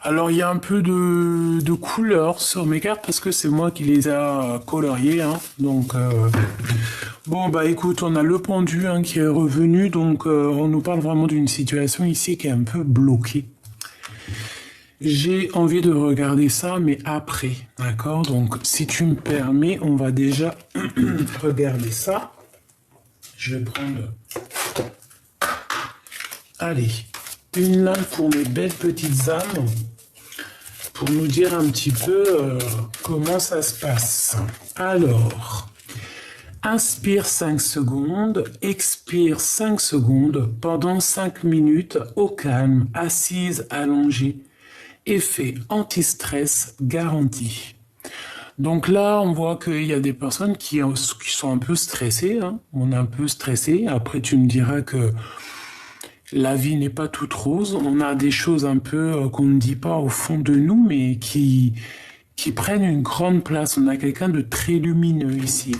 Alors, il y a un peu de couleur sur mes cartes parce que c'est moi qui les a coloriées, hein. Donc, bon, bah écoute, on a le pendu hein, qui est revenu, donc on nous parle vraiment d'une situation ici qui est un peu bloquée. J'ai envie de regarder ça, mais après, d'accord? Donc, si tu me permets, on va déjà regarder ça. Je vais prendre, allez, une lame pour mes belles petites âmes, pour nous dire un petit peu comment ça se passe. Alors, inspire 5 secondes, expire 5 secondes pendant 5 minutes au calme, assise, allongée. Effet anti-stress garanti. Donc là, on voit qu'il y a des personnes qui sont un peu stressées, hein. On est un peu stressé. Après, tu me diras que la vie n'est pas toute rose. On a des choses un peu qu'on ne dit pas au fond de nous, mais qui prennent une grande place. On a quelqu'un de très lumineux ici.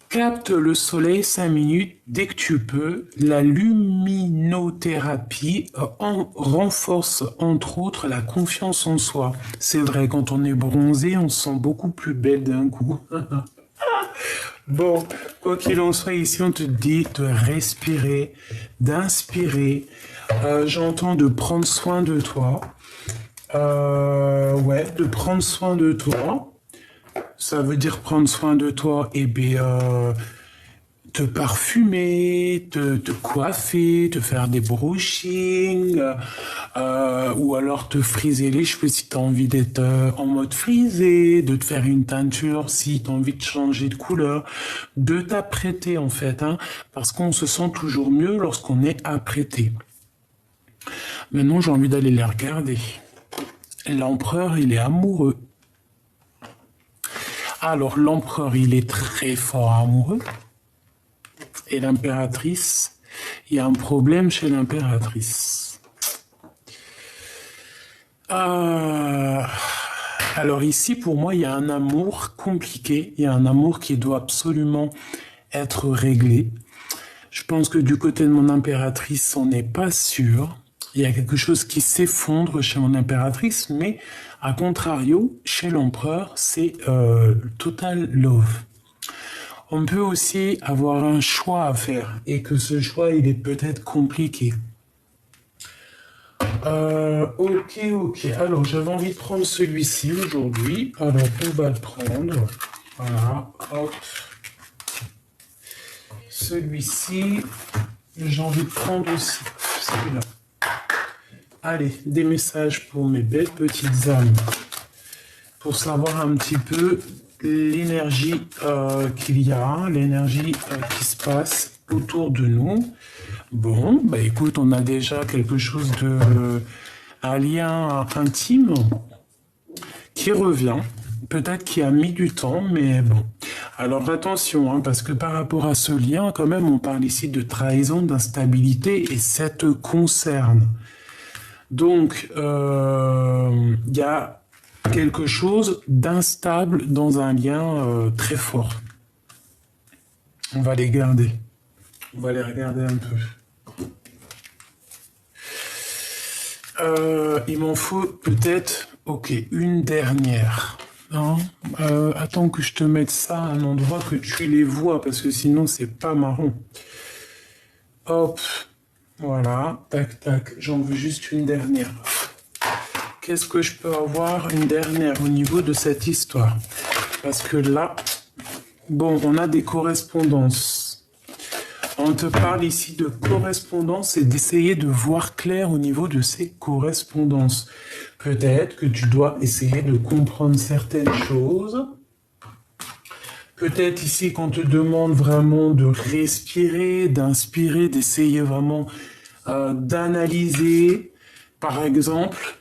Capte le soleil 5 minutes dès que tu peux. La luminothérapie renforce entre autres la confiance en soi. C'est vrai, quand on est bronzé, on se sent beaucoup plus belle d'un coup. Bon, quoi qu'il en soit, ici on te dit de respirer, d'inspirer. J'entends de prendre soin de toi. Ouais, de prendre soin de toi. Ça veut dire prendre soin de toi, et bien, te parfumer, te coiffer, te faire des brushings, ou alors te friser les cheveux si tu as envie d'être en mode frisé, de te faire une teinture si tu as envie de changer de couleur, de t'apprêter en fait, hein, parce qu'on se sent toujours mieux lorsqu'on est apprêté. Maintenant, j'ai envie d'aller les regarder. L'empereur, il est amoureux. Alors, l'empereur, il est très fort amoureux. Et l'impératrice, il y a un problème chez l'impératrice. Alors ici, pour moi, il y a un amour compliqué. Il y a un amour qui doit absolument être réglé. Je pense que du côté de mon impératrice, on n'est pas sûr. Il y a quelque chose qui s'effondre chez mon impératrice, mais à contrario, chez l'empereur, c'est total love. On peut aussi avoir un choix à faire et que ce choix, il est peut-être compliqué. Ok. Alors, j'avais envie de prendre celui-ci aujourd'hui. Alors, on va le prendre. Voilà, hop. Celui-ci, j'ai envie de prendre aussi celui-là. Allez, des messages pour mes belles petites âmes. Pour savoir un petit peu l'énergie qu'il y a, l'énergie qui se passe autour de nous. Bon, bah écoute, on a déjà quelque chose un lien intime qui revient. Peut-être qu'il a mis du temps, mais bon. Alors attention, hein, parce que par rapport à ce lien, quand même, on parle ici de trahison, d'instabilité, et ça te concerne. Donc, il y a quelque chose d'instable dans un lien très fort. On va les garder. On va les regarder un peu. Il m'en faut peut-être, ok, une dernière. Non, attends que je te mette ça à un endroit que tu les vois, parce que sinon c'est pas marrant. Hop, voilà, tac, j'en veux juste une dernière. Qu'est-ce que je peux avoir une dernière au niveau de cette histoire? Parce que là, bon, on a des correspondances. On te parle ici de correspondance et d'essayer de voir clair au niveau de ces correspondances. Peut-être que tu dois essayer de comprendre certaines choses. Peut-être ici qu'on te demande vraiment de respirer, d'inspirer, d'essayer vraiment d'analyser, par exemple,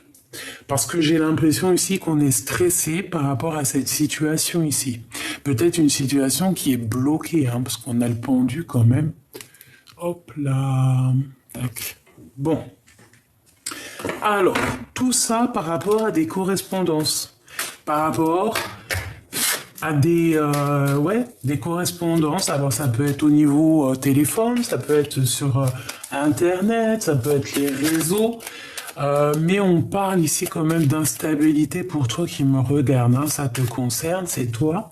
parce que j'ai l'impression ici qu'on est stressé par rapport à cette situation ici. Peut-être une situation qui est bloquée, hein, parce qu'on a le pendu quand même. Hop là, tac. Bon. Alors, tout ça par rapport à des correspondances. Par rapport à des correspondances. Alors, ça peut être au niveau téléphone, ça peut être sur Internet, ça peut être les réseaux. Mais on parle ici quand même d'instabilité pour toi qui me regarde, hein, ça te concerne, c'est toi.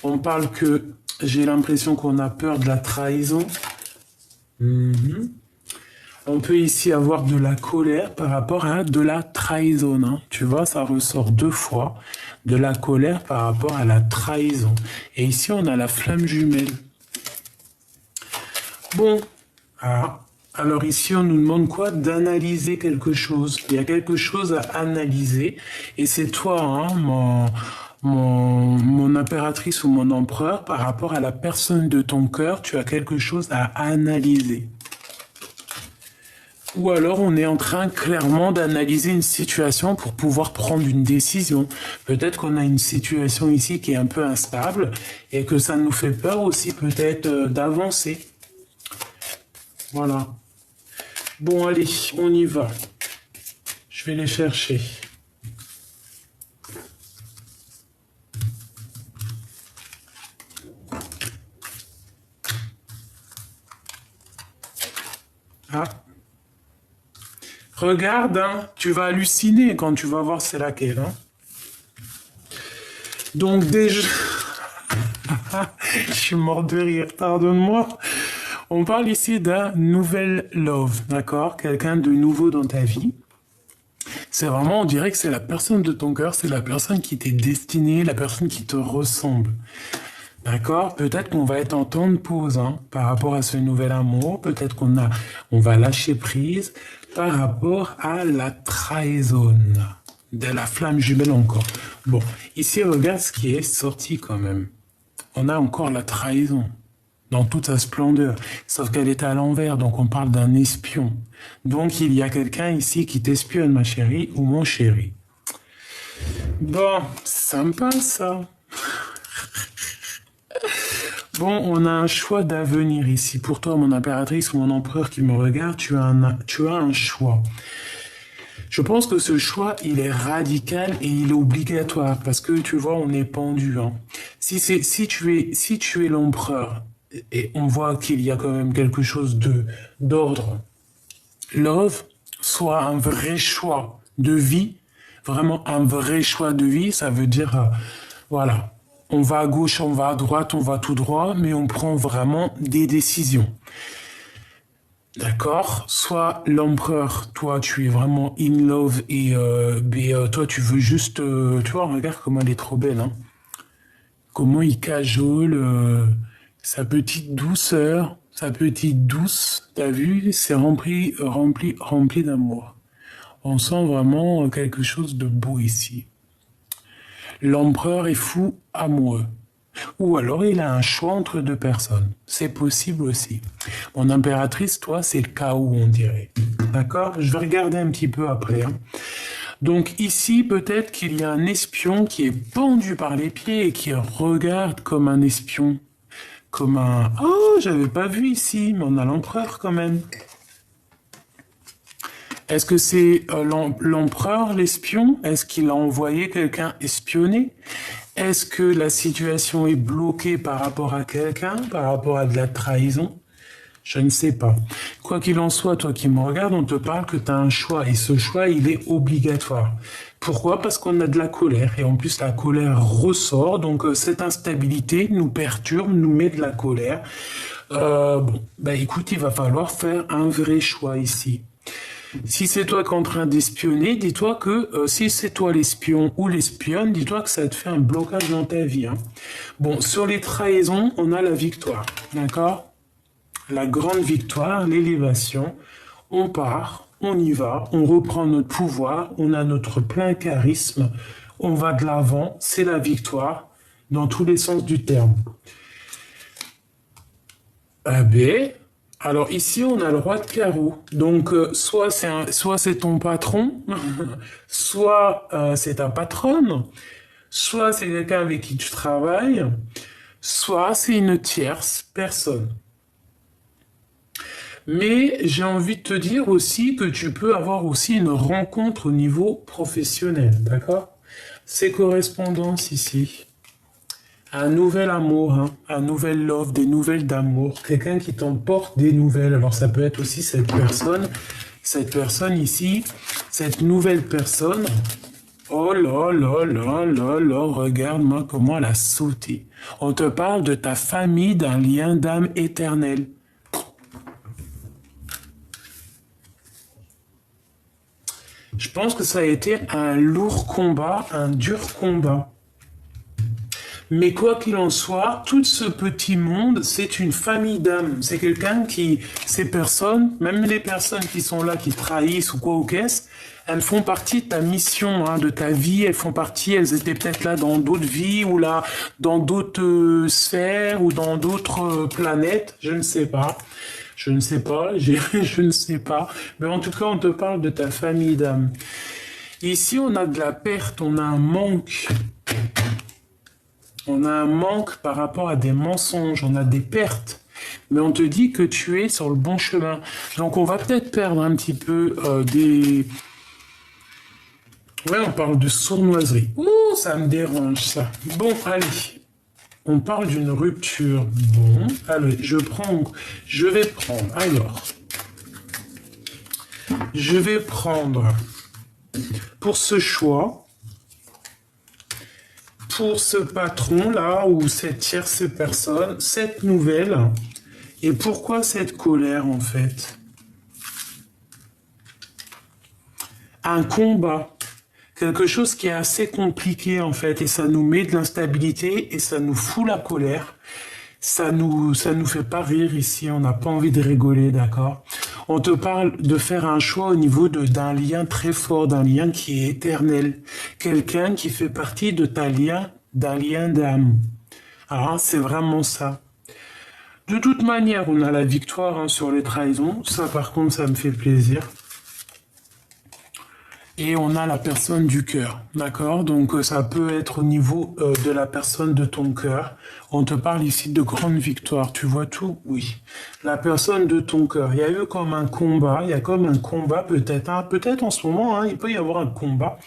On parle que j'ai l'impression qu'on a peur de la trahison. On peut ici avoir de la colère par rapport à de la trahison, hein. Tu vois, ça ressort 2 fois, de la colère par rapport à la trahison. Et ici, on a la flamme jumelle. Bon, alors ici, on nous demande quoi? D'analyser quelque chose. Il y a quelque chose à analyser. Et c'est toi, hein, mon impératrice ou mon empereur, par rapport à la personne de ton cœur, tu as quelque chose à analyser. Ou alors on est en train clairement d'analyser une situation pour pouvoir prendre une décision. Peut-être qu'on a une situation ici qui est un peu instable et que ça nous fait peur aussi peut-être d'avancer. Voilà. Bon, allez, on y va. Je vais les chercher. Ah. Regarde, hein, tu vas halluciner quand tu vas voir c'est laquelle. Hein. Donc déjà... Je suis mort de rire, pardonne-moi. On parle ici d'un nouvel love, d'accord? Quelqu'un de nouveau dans ta vie. C'est vraiment, on dirait que c'est la personne de ton cœur, c'est la personne qui t'est destinée, la personne qui te ressemble. D'accord? Peut-être qu'on va être en temps de pause hein, par rapport à ce nouvel amour. Peut-être on va lâcher prise par rapport à la trahison. De la flamme jumelle encore. Bon, ici, regarde ce qui est sorti quand même. On a encore la trahison dans toute sa splendeur. Sauf qu'elle est à l'envers, donc on parle d'un espion. Donc il y a quelqu'un ici qui t'espionne, ma chérie ou mon chéri. Bon, sympa ça. Bon, on a un choix d'avenir ici. Pour toi, mon impératrice ou mon empereur qui me regarde, tu as un choix. Je pense que ce choix, il est radical et il est obligatoire parce que tu vois, on est pendu. Hein. Si tu es l'empereur et on voit qu'il y a quand même quelque chose d'ordre, love, soit un vrai choix de vie, vraiment un vrai choix de vie, ça veut dire, voilà. On va à gauche, on va à droite, on va tout droit, mais on prend vraiment des décisions. D'accord? Soit l'empereur, toi, tu es vraiment in love et toi, tu veux juste... tu vois, regarde comment elle est trop belle. Hein? Comment il cajole sa petite douceur, sa petite douce. T'as vu? C'est rempli d'amour. On sent vraiment quelque chose de beau ici. L'empereur est fou amoureux. Ou alors il a un choix entre 2 personnes. C'est possible aussi. Mon impératrice, toi, c'est le chaos, on dirait. D'accord? Je vais regarder un petit peu après. Hein. Donc ici, peut-être qu'il y a un espion qui est pendu par les pieds et qui regarde comme un espion. Comme un... Oh, j'avais pas vu ici, mais on a l'empereur quand même. Est-ce que c'est l'empereur, l'espion? Est-ce qu'il a envoyé quelqu'un espionner? Est-ce que la situation est bloquée par rapport à quelqu'un, par rapport à de la trahison? Je ne sais pas. Quoi qu'il en soit, toi qui me regardes, on te parle que tu as un choix. Et ce choix, il est obligatoire. Pourquoi? Parce qu'on a de la colère. Et en plus, la colère ressort. Donc, cette instabilité nous perturbe, nous met de la colère. Écoute, il va falloir faire un vrai choix ici. Si c'est toi qui es en train d'espionner, dis-toi que si c'est toi l'espion ou l'espionne, dis-toi que ça te fait un blocage dans ta vie. Hein. Bon, sur les trahisons, on a la victoire, d'accord? La grande victoire, l'élévation. On part, on y va, on reprend notre pouvoir, on a notre plein charisme, on va de l'avant, c'est la victoire dans tous les sens du terme. Alors ici, on a le roi de carreau. Donc, soit c'est ton patron, soit c'est ta patronne, soit c'est quelqu'un avec qui tu travailles, soit c'est une tierce personne. Mais j'ai envie de te dire aussi que tu peux avoir aussi une rencontre au niveau professionnel, d'accord? Ces correspondances ici. Un nouvel amour, hein, un nouvel love, des nouvelles d'amour, quelqu'un qui t'emporte des nouvelles. Alors ça peut être aussi cette personne ici, cette nouvelle personne. Oh là là là là là, regarde-moi comment elle a sauté. On te parle de ta famille, d'un lien d'âme éternel. Je pense que ça a été un lourd combat, un dur combat. Mais quoi qu'il en soit, tout ce petit monde, c'est une famille d'âmes. C'est quelqu'un qui, ces personnes, même les personnes qui sont là, qui trahissent ou quoi ou qu'est-ce, elles font partie de ta mission, hein, de ta vie. Elles font partie, elles étaient peut-être là dans d'autres vies ou là dans d'autres sphères ou dans d'autres planètes. Je ne sais pas. Je ne sais pas. Je ne sais pas. Mais en tout cas, on te parle de ta famille d'âmes. Ici, on a de la perte, on a un manque. On a un manque par rapport à des mensonges, on a des pertes. Mais on te dit que tu es sur le bon chemin. Donc on va peut-être perdre un petit peu des... Ouais, on parle de sournoiserie. Ouh, ça me dérange ça. Bon, allez. On parle d'une rupture. Bon, allez, je vais prendre. Alors, je vais prendre pour ce choix... pour ce patron-là, ou cette tierce personne, cette nouvelle, et pourquoi cette colère, en fait? Un combat, quelque chose qui est assez compliqué, en fait, et ça nous met de l'instabilité, et ça nous fout la colère, ça nous fait pas rire ici, on n'a pas envie de rigoler, d'accord? On te parle de faire un choix au niveau d'un lien très fort, d'un lien qui est éternel. Quelqu'un qui fait partie de d'un lien d'âme. Ah, c'est vraiment ça. De toute manière, on a la victoire, hein, sur les trahisons. Ça, par contre, ça me fait plaisir. Et on a la personne du cœur, d'accord? Donc ça peut être au niveau de la personne de ton cœur. On te parle ici de grande victoire, tu vois tout? Oui. La personne de ton cœur. Il y a eu comme un combat, il y a comme un combat peut-être, hein, peut-être en ce moment, hein, il peut y avoir un combat.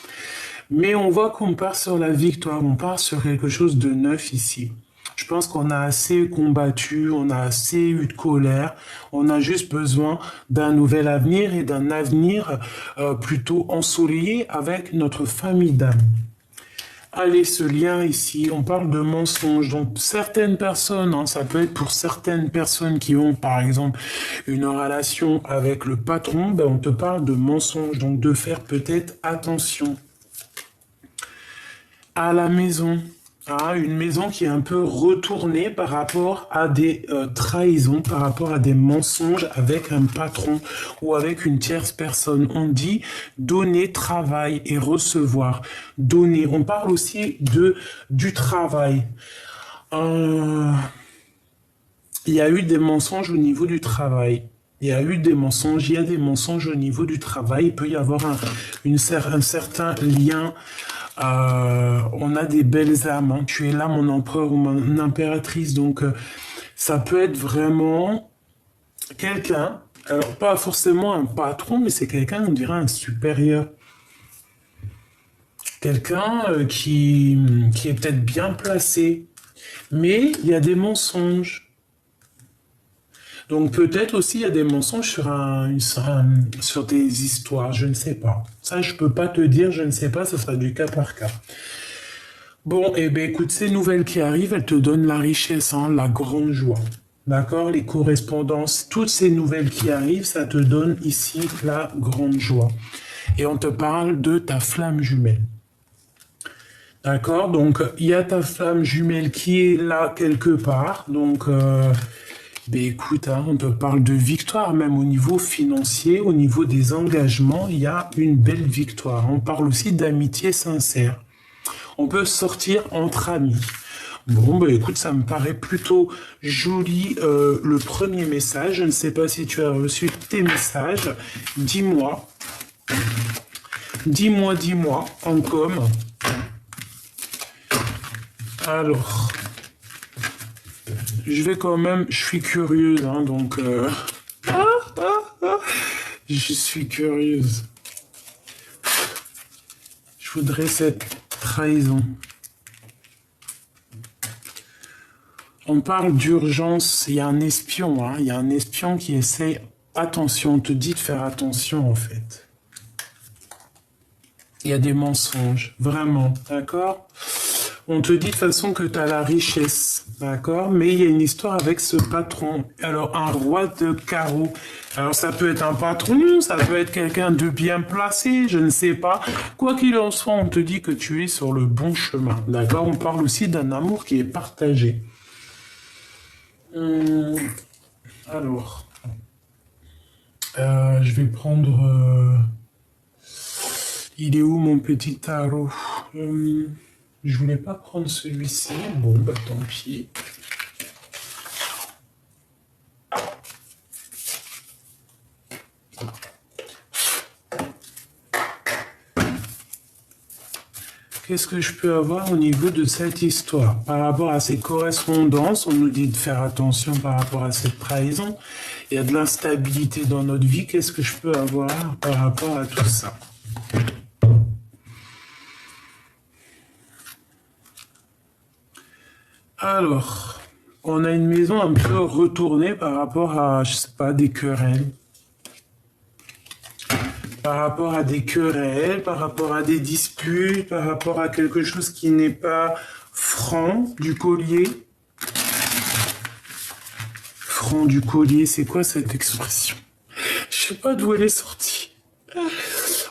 Mais on voit qu'on part sur la victoire, on part sur quelque chose de neuf ici. Je pense qu'on a assez combattu, on a assez eu de colère, on a juste besoin d'un nouvel avenir et d'un avenir plutôt ensoleillé avec notre famille d'âme. Allez, ce lien ici, on parle de mensonges. Donc certaines personnes, hein, ça peut être pour certaines personnes qui ont par exemple une relation avec le patron, ben, on te parle de mensonges, donc de faire peut-être attention. À la maison. Ah, une maison qui est un peu retournée par rapport à des trahisons, par rapport à des mensonges avec un patron ou avec une tierce personne. On dit donner, travail et recevoir. Donner. On parle aussi du travail. Il y a eu des mensonges au niveau du travail. Il y a des mensonges au niveau du travail. Il peut y avoir un certain lien. On a des belles âmes, hein. Tu es là, mon empereur ou mon impératrice. Donc, ça peut être vraiment quelqu'un. Alors, pas forcément un patron, mais c'est quelqu'un, on dirait un supérieur. Quelqu'un qui est peut-être bien placé. Mais il y a des mensonges. Donc peut-être aussi il y a des mensonges sur des histoires, je ne sais pas. Ça, je peux pas te dire, je ne sais pas, ce sera du cas par cas. Bon, eh bien écoute, ces nouvelles qui arrivent, elles te donnent la richesse, hein, la grande joie. D'accord? Les correspondances, toutes ces nouvelles qui arrivent, ça te donne ici la grande joie. Et on te parle de ta flamme jumelle. D'accord? Donc il y a ta flamme jumelle qui est là quelque part. Donc... Ben écoute, hein, on te parle de victoire, même au niveau financier, au niveau des engagements, il y a une belle victoire. On parle aussi d'amitié sincère. On peut sortir entre amis. Bon, ben écoute, ça me paraît plutôt joli le premier message. Je ne sais pas si tu as reçu tes messages. Dis-moi. Dis-moi, en com. Alors... je suis curieuse, hein, donc... je suis curieuse. Je voudrais cette trahison. On parle d'urgence, il y a un espion, hein, il y a un espion qui essaie... Attention, on te dit de faire attention en fait. Il y a des mensonges, vraiment, d'accord? On te dit de toute façon que tu as la richesse, d'accord? Mais il y a une histoire avec ce patron. Alors, un roi de carreau. Alors, ça peut être un patron, ça peut être quelqu'un de bien placé, je ne sais pas. Quoi qu'il en soit, on te dit que tu es sur le bon chemin, d'accord? On parle aussi d'un amour qui est partagé. Alors, je vais prendre... il est où mon petit tarot? Je voulais pas prendre celui-ci. Bon, bah tant pis. Qu'est-ce que je peux avoir au niveau de cette histoire? Par rapport à ces correspondances, on nous dit de faire attention par rapport à cette trahison. Il y a de l'instabilité dans notre vie. Qu'est-ce que je peux avoir par rapport à tout ça? Alors, on a une maison un peu retournée par rapport à, je sais pas, des querelles. Par rapport à des querelles, par rapport à des disputes, par rapport à quelque chose qui n'est pas franc du collier. Franc du collier, c'est quoi cette expression? Je sais pas d'où elle est sortie.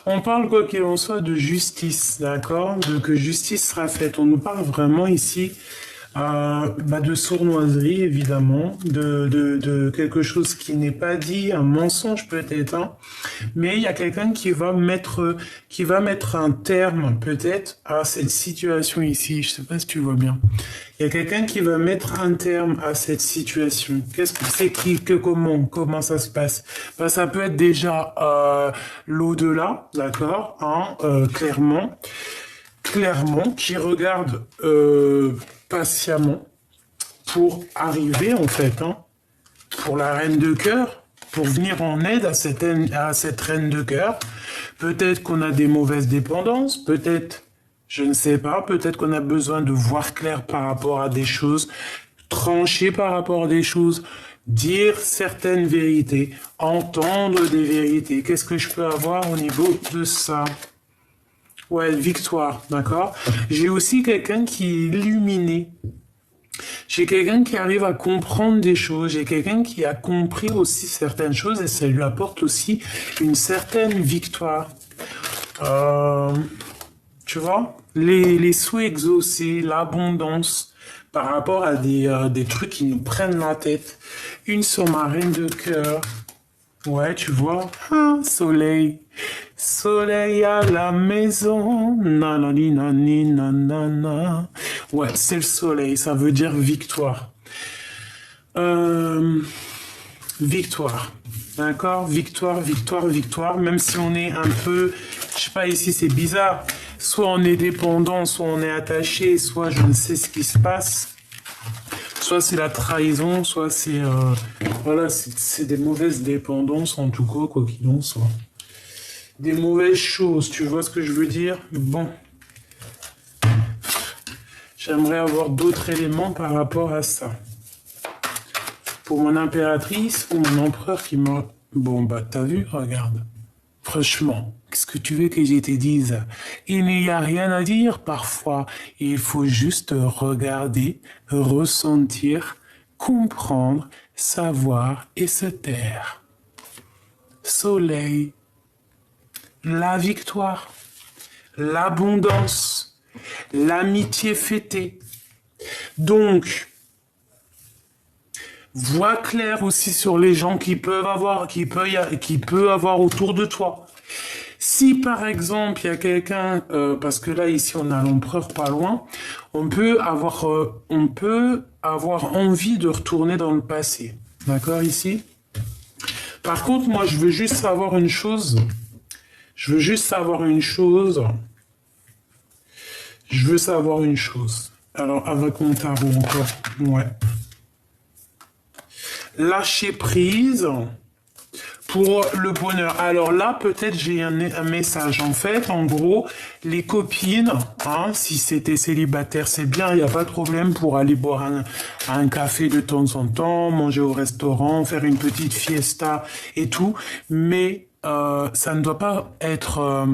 On parle, quoi qu'il en soit, de justice, d'accord? De que justice sera faite. On nous parle vraiment ici de sournoiserie, évidemment, de quelque chose qui n'est pas dit, un mensonge peut-être, hein. Mais il y a quelqu'un qui va mettre un terme, peut-être, à cette situation ici. Je sais pas si tu vois bien. Il y a quelqu'un qui va mettre un terme à cette situation. Qu'est-ce que c'est comment ça se passe? Ça peut être déjà l'au-delà, d'accord, hein, clairement, qui regarde patiemment pour arriver en fait, hein, pour la reine de cœur, pour venir en aide à cette reine de cœur. Peut-être qu'on a des mauvaises dépendances, peut-être, je ne sais pas, peut-être qu'on a besoin de voir clair par rapport à des choses, trancher par rapport à des choses, dire certaines vérités, entendre des vérités. Qu'est-ce que je peux avoir au niveau de ça? Ouais, victoire, d'accord. J'ai aussi quelqu'un qui est illuminé. J'ai quelqu'un qui arrive à comprendre des choses. J'ai quelqu'un qui a compris aussi certaines choses et ça lui apporte aussi une certaine victoire. Tu vois, les souhaits exaucés, l'abondance par rapport à des trucs qui nous prennent la tête. Une sur ma reine de cœur. Ouais, tu vois, soleil. Soleil à la maison, nanani, nani, nanana. Ouais, c'est le soleil, ça veut dire victoire. Victoire, d'accord? Victoire, victoire, victoire, même si on est un peu, je sais pas, ici c'est bizarre. Soit on est dépendant, soit on est attaché, soit je ne sais ce qui se passe. Soit c'est la trahison, soit c'est voilà, c'est des mauvaises dépendances en tout cas, quoi qu'il en soit. Des mauvaises choses, tu vois ce que je veux dire? Bon. J'aimerais avoir d'autres éléments par rapport à ça. Pour mon impératrice ou mon empereur qui m'a... Bon, bah, t'as vu? Regarde. Franchement, qu'est-ce que tu veux que je te dise? Il n'y a rien à dire parfois. Il faut juste regarder, ressentir, comprendre, savoir et se taire. Soleil. La victoire, l'abondance, l'amitié fêtée. Donc, vois clair aussi sur les gens qui peut avoir autour de toi. Si par exemple il y a quelqu'un, parce que là ici on a l'empereur pas loin, on peut avoir envie de retourner dans le passé. D'accord ici? Par contre, moi je veux juste savoir une chose. Je veux savoir une chose. Alors, avec mon tarot encore. Ouais. Lâcher prise pour le bonheur. Alors là, peut-être j'ai un message. En fait, en gros, les copines, hein, si c'était célibataire, c'est bien, il n'y a pas de problème pour aller boire un café de temps en temps, manger au restaurant, faire une petite fiesta et tout. Mais ça ne doit pas être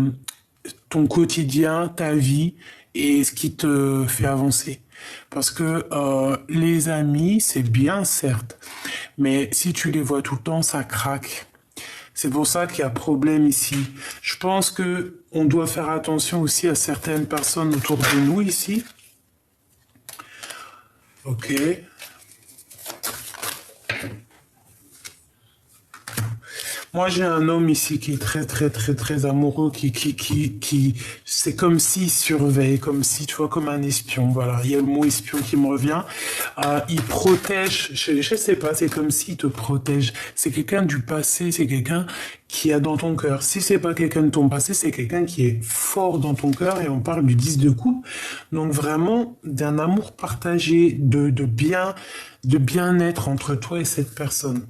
ton quotidien, ta vie et ce qui te fait avancer. Parce que les amis, c'est bien certes, mais si tu les vois tout le temps, ça craque. C'est pour ça qu'il y a problème ici. Je pense que on doit faire attention aussi à certaines personnes autour de nous ici. Ok. Moi, j'ai un homme ici qui est très amoureux, c'est comme s'il surveille, comme si, tu vois, comme un espion, voilà. Il y a le mot espion qui me revient. Il protège, je sais pas, c'est comme s'il te protège. C'est quelqu'un du passé, c'est quelqu'un qui a dans ton cœur. Si c'est pas quelqu'un de ton passé, c'est quelqu'un qui est fort dans ton cœur et on parle du 10 de coupe. Donc vraiment, d'un amour partagé, de bien-être entre toi et cette personne.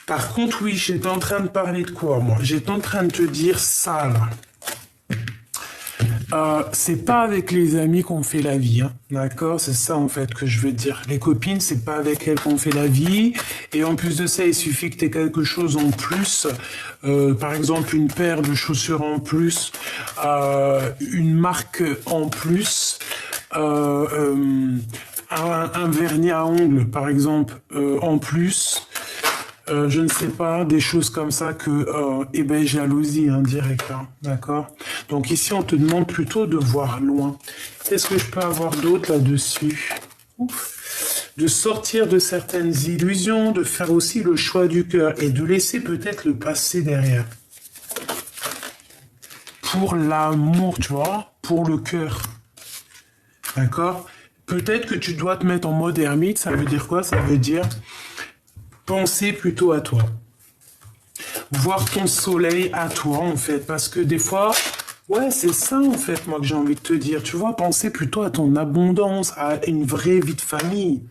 Par contre, oui, j'étais en train de parler de quoi, moi? J'étais en train de te dire ça, là. C'est pas avec les amis qu'on fait la vie, hein. D'accord? C'est ça, en fait, que je veux dire. Les copines, c'est pas avec elles qu'on fait la vie. Et en plus de ça, il suffit que tu aies quelque chose en plus. Par exemple, une paire de chaussures en plus. Une marque en plus. Un vernis à ongles, par exemple, en plus. Je ne sais pas, des choses comme ça que, eh ben, jalousie, hein, direct, hein, d'accord? Donc ici, on te demande plutôt de voir loin. Qu'est-ce que je peux avoir d'autre là-dessus? De sortir de certaines illusions, de faire aussi le choix du cœur et de laisser peut-être le passé derrière. Pour l'amour, tu vois, pour le cœur, d'accord? Peut-être que tu dois te mettre en mode ermite, ça veut dire quoi? Ça veut dire penser plutôt à toi. Voir ton soleil à toi, en fait. Parce que des fois, ouais, c'est ça, en fait, moi, que j'ai envie de te dire. Tu vois, penser plutôt à ton abondance, à une vraie vie de famille.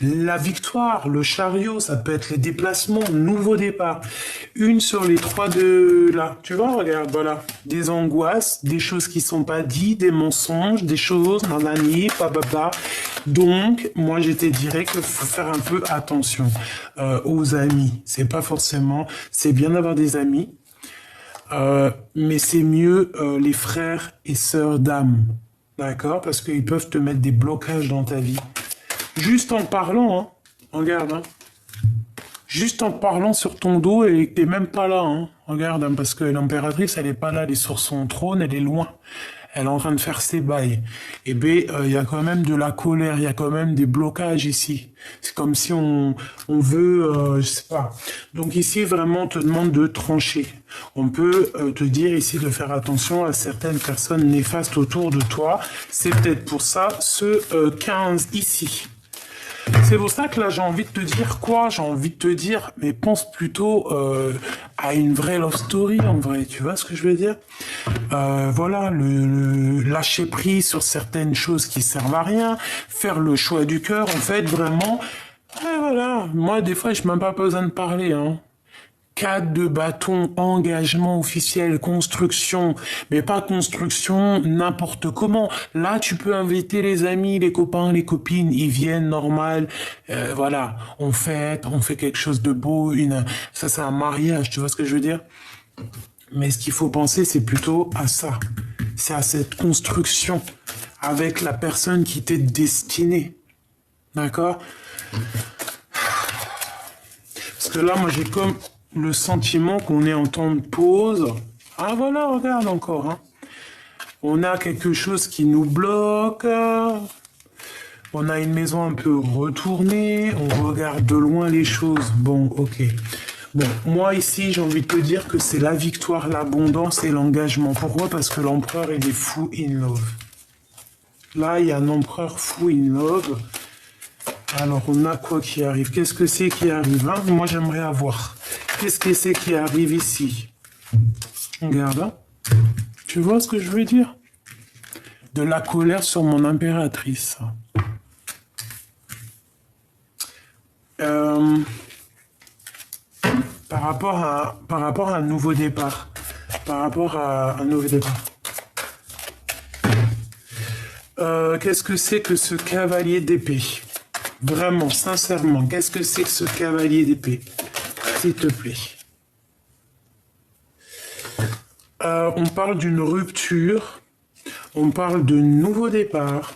La victoire, le chariot, ça peut être les déplacements, nouveau départ. Une sur les trois de là. Tu vois, regarde, voilà. Des angoisses, des choses qui sont pas dites, des mensonges, des choses, nanani, bababa. Donc, moi, je te dirais qu'il faut faire un peu attention aux amis. C'est pas forcément... C'est bien d'avoir des amis, mais c'est mieux les frères et sœurs d'âme. D'accord? Parce qu'ils peuvent te mettre des blocages dans ta vie. Juste en parlant, hein. Regarde, hein. Juste en parlant sur ton dos et t'es même pas là, hein. Regarde, hein, parce que l'impératrice, elle est pas là, elle est sur son trône, elle est loin. Elle est en train de faire ses bails. Et ben, il y a quand même de la colère, il y a quand même des blocages ici. C'est comme si on veut, je sais pas. Donc ici, vraiment, on te demande de trancher. On peut te dire ici de faire attention à certaines personnes néfastes autour de toi. C'est peut-être pour ça ce 15 ici. C'est pour ça que là, j'ai envie de te dire quoi? J'ai envie de te dire, mais pense plutôt à une vraie love story, en vrai. Tu vois ce que je veux dire? Voilà, le lâcher prise sur certaines choses qui servent à rien, faire le choix du cœur, en fait, vraiment. Et voilà, moi, des fois, je n'ai même pas besoin de parler, hein. 4 de bâton, engagement officiel, construction, mais pas construction n'importe comment. Là, tu peux inviter les amis, les copains, les copines, ils viennent normal. Voilà, on fait quelque chose de beau. Ça, c'est un mariage, tu vois ce que je veux dire? Mais ce qu'il faut penser, c'est plutôt à ça. C'est à cette construction avec la personne qui t'est destinée. D'accord? Parce que là, moi, j'ai comme le sentiment qu'on est en temps de pause. Ah voilà, regarde encore. Hein. On a quelque chose qui nous bloque. On a une maison un peu retournée. On regarde de loin les choses. Bon, ok. Bon, moi ici, j'ai envie de te dire que c'est la victoire, l'abondance et l'engagement. Pourquoi? Parce que l'empereur, il est fou in love. Là, il y a un empereur fou in love. Alors, on a quoi qui arrive? Qu'est-ce que c'est qui arrive, hein? Moi, j'aimerais avoir. Qu'est-ce que c'est qui arrive ici? Regarde, hein? Tu vois ce que je veux dire? De la colère sur mon impératrice. par rapport à un nouveau départ. Par rapport à un nouveau départ. Qu'est-ce que c'est que ce cavalier d'épée? Vraiment, sincèrement, qu'est-ce que c'est que ce cavalier d'épée? S'il te plaît. On parle d'une rupture, on parle de nouveau départ,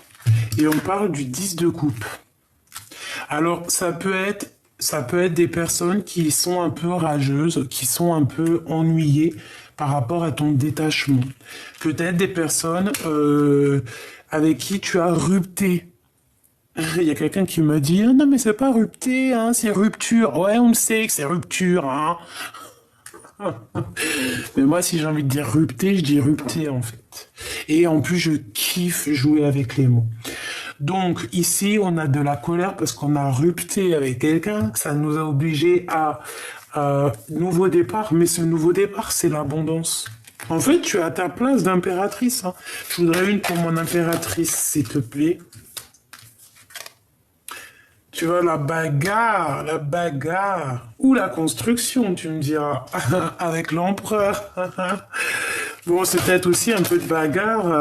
et on parle du 10 de coupe. Alors, ça peut être des personnes qui sont un peu rageuses, qui sont un peu ennuyées par rapport à ton détachement. Peut-être des personnes avec qui tu as rupté. Il y a quelqu'un qui me dit ah, non mais c'est pas rupté, hein, c'est rupture. Ouais, on le sait que c'est rupture, hein. Mais moi, si j'ai envie de dire rupté, je dis rupté en fait. Et en plus, je kiffe jouer avec les mots. Donc ici, on a de la colère parce qu'on a rupté avec quelqu'un, ça nous a obligés à nouveau départ, mais ce nouveau départ, c'est l'abondance. En fait, tu es à ta place d'impératrice. Hein. Je voudrais une pour mon impératrice, s'il te plaît. Tu vois, la bagarre, ou la construction, tu me diras, avec l'empereur. Bon, c'est peut-être aussi un peu de bagarre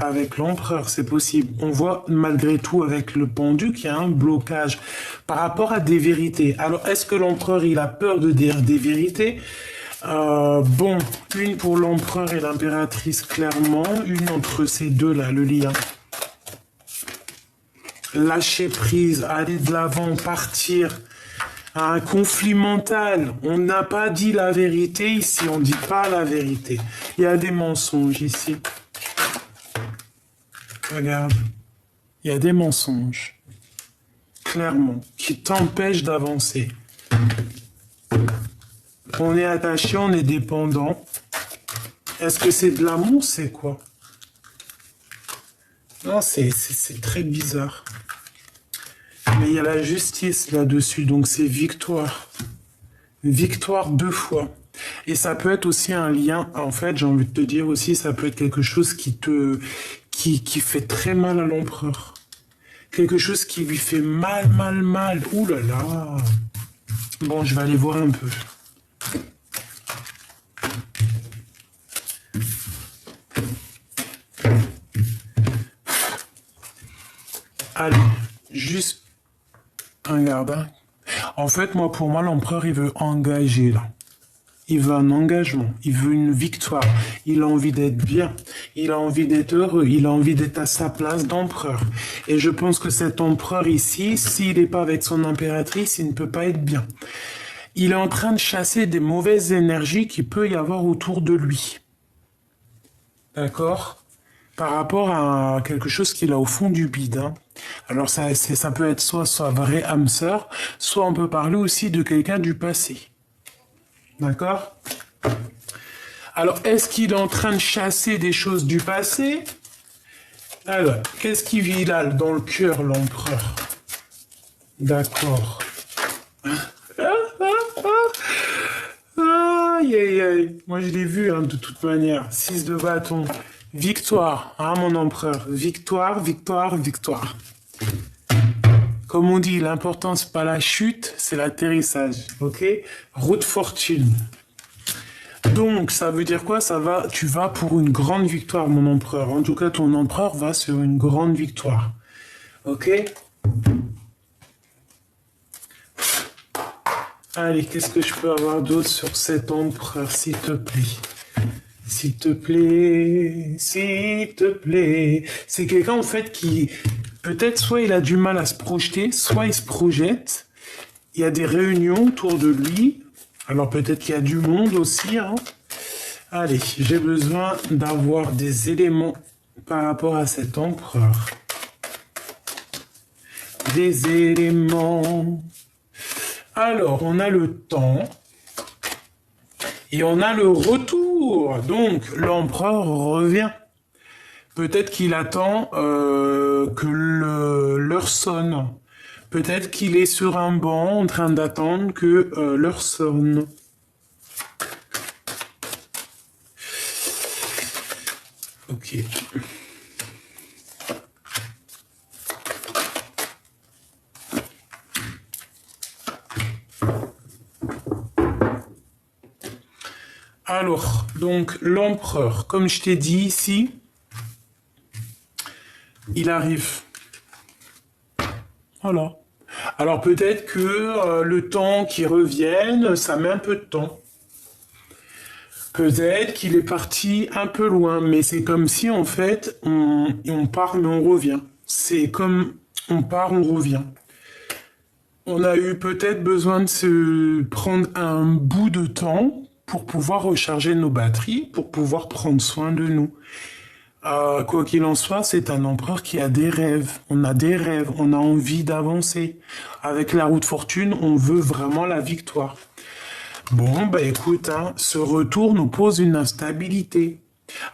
avec l'empereur, c'est possible. On voit malgré tout avec le pendu qu'il y a un blocage par rapport à des vérités. Alors, est-ce que l'empereur, il a peur de dire des vérités? Bon, une pour l'empereur et l'impératrice, clairement. Une entre ces deux-là, le lien. Lâcher prise, aller de l'avant, partir. Un conflit mental. On n'a pas dit la vérité ici, on ne dit pas la vérité. Il y a des mensonges ici. Regarde. Il y a des mensonges. Clairement. Qui t'empêchent d'avancer. On est attaché, on est dépendant. Est-ce que c'est de l'amour, c'est quoi? Non, c'est très bizarre. Mais il y a la justice là-dessus, donc c'est victoire. Victoire 2 fois. Et ça peut être aussi un lien, en fait, j'ai envie de te dire aussi, ça peut être quelque chose qui fait très mal à l'empereur. Quelque chose qui lui fait mal. Ouh là là. Bon, je vais aller voir un peu. Allez, juste regarde. Hein. En fait, pour moi, l'empereur, il veut engager là. Il veut un engagement, il veut une victoire, il a envie d'être bien, il a envie d'être heureux, il a envie d'être à sa place d'empereur. Et je pense que cet empereur ici, s'il n'est pas avec son impératrice, il ne peut pas être bien. Il est en train de chasser des mauvaises énergies qu'il peut y avoir autour de lui. D'accord ? Par rapport à quelque chose qu'il a au fond du bide. Hein. Alors ça peut être soit vrai âme sœur, soit on peut parler aussi de quelqu'un du passé. D'accord? Alors, est-ce qu'il est en train de chasser des choses du passé? Alors, qu'est-ce qui vit là dans le cœur, l'empereur? D'accord. Aïe, aïe, aïe. Moi, je l'ai vu, hein, de toute manière. 6 de bâton. Victoire, hein, mon empereur. Victoire, victoire, victoire. Comme on dit, l'important, c'est pas la chute, c'est l'atterrissage. Ok? Route fortune. Donc, ça veut dire quoi? Tu vas pour une grande victoire, mon empereur. En tout cas, ton empereur va sur une grande victoire. Ok? Allez, qu'est-ce que je peux avoir d'autre sur cet empereur, s'il te plaît? S'il te plaît, s'il te plaît. C'est quelqu'un, en fait, qui... Peut-être soit il a du mal à se projeter, soit il se projette. Il y a des réunions autour de lui. Alors peut-être qu'il y a du monde aussi. Hein. Allez, j'ai besoin d'avoir des éléments par rapport à cet empereur. Des éléments. Alors, on a le temps. Et on a le retour. Donc, l'empereur revient. Peut-être qu'il attend que l'heure sonne. Peut-être qu'il est sur un banc en train d'attendre que l'heure sonne. Ok. Alors, donc, l'empereur, comme je t'ai dit ici, il arrive. Voilà. Alors, peut-être que le temps qu'il revienne, ça met un peu de temps. Peut-être qu'il est parti un peu loin, mais c'est comme si, en fait, on part, mais on revient. C'est comme on part, on revient. On a eu peut-être besoin de se prendre un bout de temps pour pouvoir recharger nos batteries, pour pouvoir prendre soin de nous. Quoi qu'il en soit, c'est un empereur qui a des rêves. On a des rêves, on a envie d'avancer. Avec la roue de fortune, on veut vraiment la victoire. Bon, bah écoute, hein, ce retour nous pose une instabilité.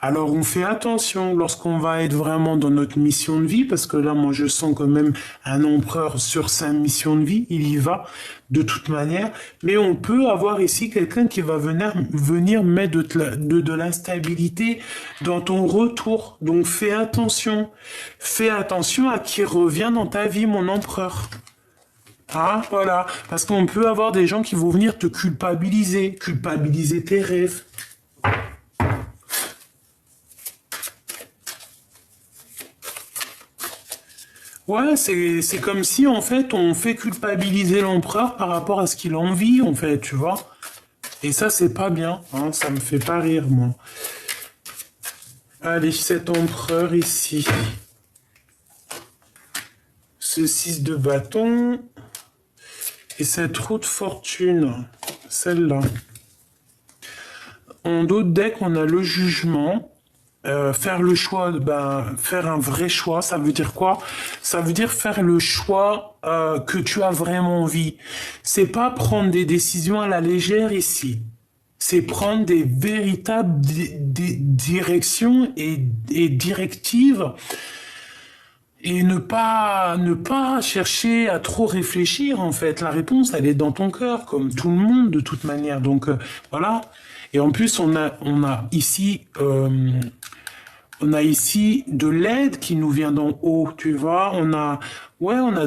Alors on fait attention lorsqu'on va être vraiment dans notre mission de vie, parce que là, moi, je sens quand même un empereur sur sa mission de vie, il y va de toute manière, mais on peut avoir ici quelqu'un qui va venir mettre de l'instabilité dans ton retour. Donc fais attention à qui revient dans ta vie, mon empereur. Ah, voilà, parce qu'on peut avoir des gens qui vont venir te culpabiliser tes rêves. Ouais, c'est comme si, en fait, on fait culpabiliser l'empereur par rapport à ce qu'il a envie, en fait, tu vois. Et ça, c'est pas bien, hein, ça me fait pas rire, moi. Allez, cet empereur ici. Ce 6 de bâton. Et cette roue de fortune, celle-là. En d'autres decks, on a le jugement. Faire le choix, faire un vrai choix, ça veut dire quoi? Ça veut dire faire le choix que tu as vraiment envie. C'est pas prendre des décisions à la légère ici. C'est prendre des véritables directions et directives et ne pas chercher à trop réfléchir en fait. La réponse, elle est dans ton cœur, comme tout le monde de toute manière. Donc voilà. Et en plus, on a ici de l'aide qui nous vient d'en haut, tu vois. On a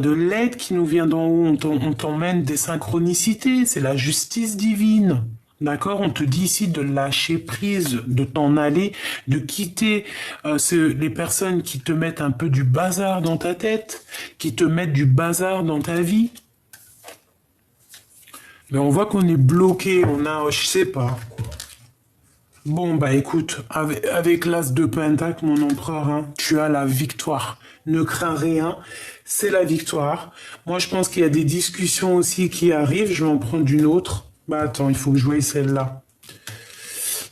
de l'aide qui nous vient d'en haut. On t'emmène des synchronicités. C'est la justice divine. D'accord? On te dit ici de lâcher prise, de t'en aller, de quitter les personnes qui te mettent un peu du bazar dans ta tête, qui te mettent du bazar dans ta vie. Mais on voit qu'on est bloqué, je sais pas. Bon, bah écoute, avec l'as de pentacle, mon empereur, hein, tu as la victoire. Ne crains rien, c'est la victoire. Moi, je pense qu'il y a des discussions aussi qui arrivent. Je vais en prendre une autre. Bah attends, il faut que je voie celle-là.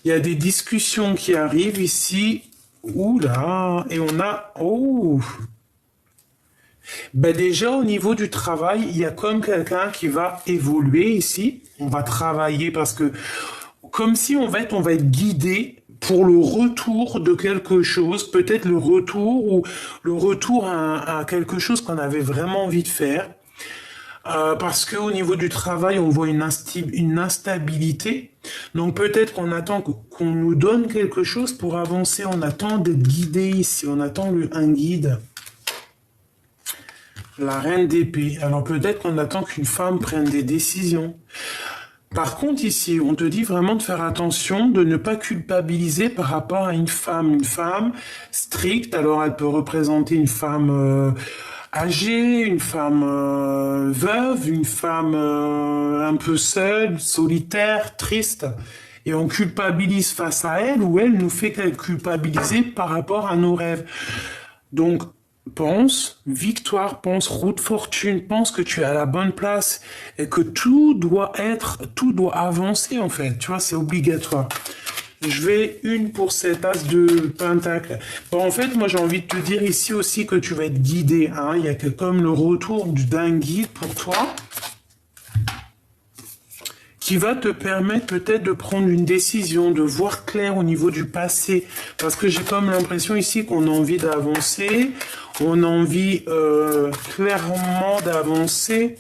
Il y a des discussions qui arrivent ici. Ouh là, et on a... Oh, ben déjà, au niveau du travail, il y a comme quelqu'un qui va évoluer ici. On va travailler parce que, comme si en fait, on va être guidé pour le retour de quelque chose, peut-être le retour à quelque chose qu'on avait vraiment envie de faire. Parce qu'au niveau du travail, on voit une instabilité. Donc peut-être qu'on attend qu'on nous donne quelque chose pour avancer. On attend d'être guidé ici. On attend un guide. La reine d'épée. Alors peut-être qu'on attend qu'une femme prenne des décisions. Par contre, ici, on te dit vraiment de faire attention, de ne pas culpabiliser par rapport à une femme. Une femme stricte, alors elle peut représenter une femme âgée, une femme veuve, une femme un peu seule, solitaire, triste. Et on culpabilise face à elle, ou elle nous fait culpabiliser par rapport à nos rêves. Donc, pense victoire, pense route fortune, pense que tu es à la bonne place et que tout doit avancer en fait. Tu vois, c'est obligatoire. Je vais une pour cet as de pentacle. Bon, en fait, moi j'ai envie de te dire ici aussi que tu vas être guidé. Hein. Il y a comme le retour d'un guide pour toi qui va te permettre peut-être de prendre une décision, de voir clair au niveau du passé. Parce que j'ai comme l'impression ici qu'on a envie d'avancer, on a envie clairement d'avancer,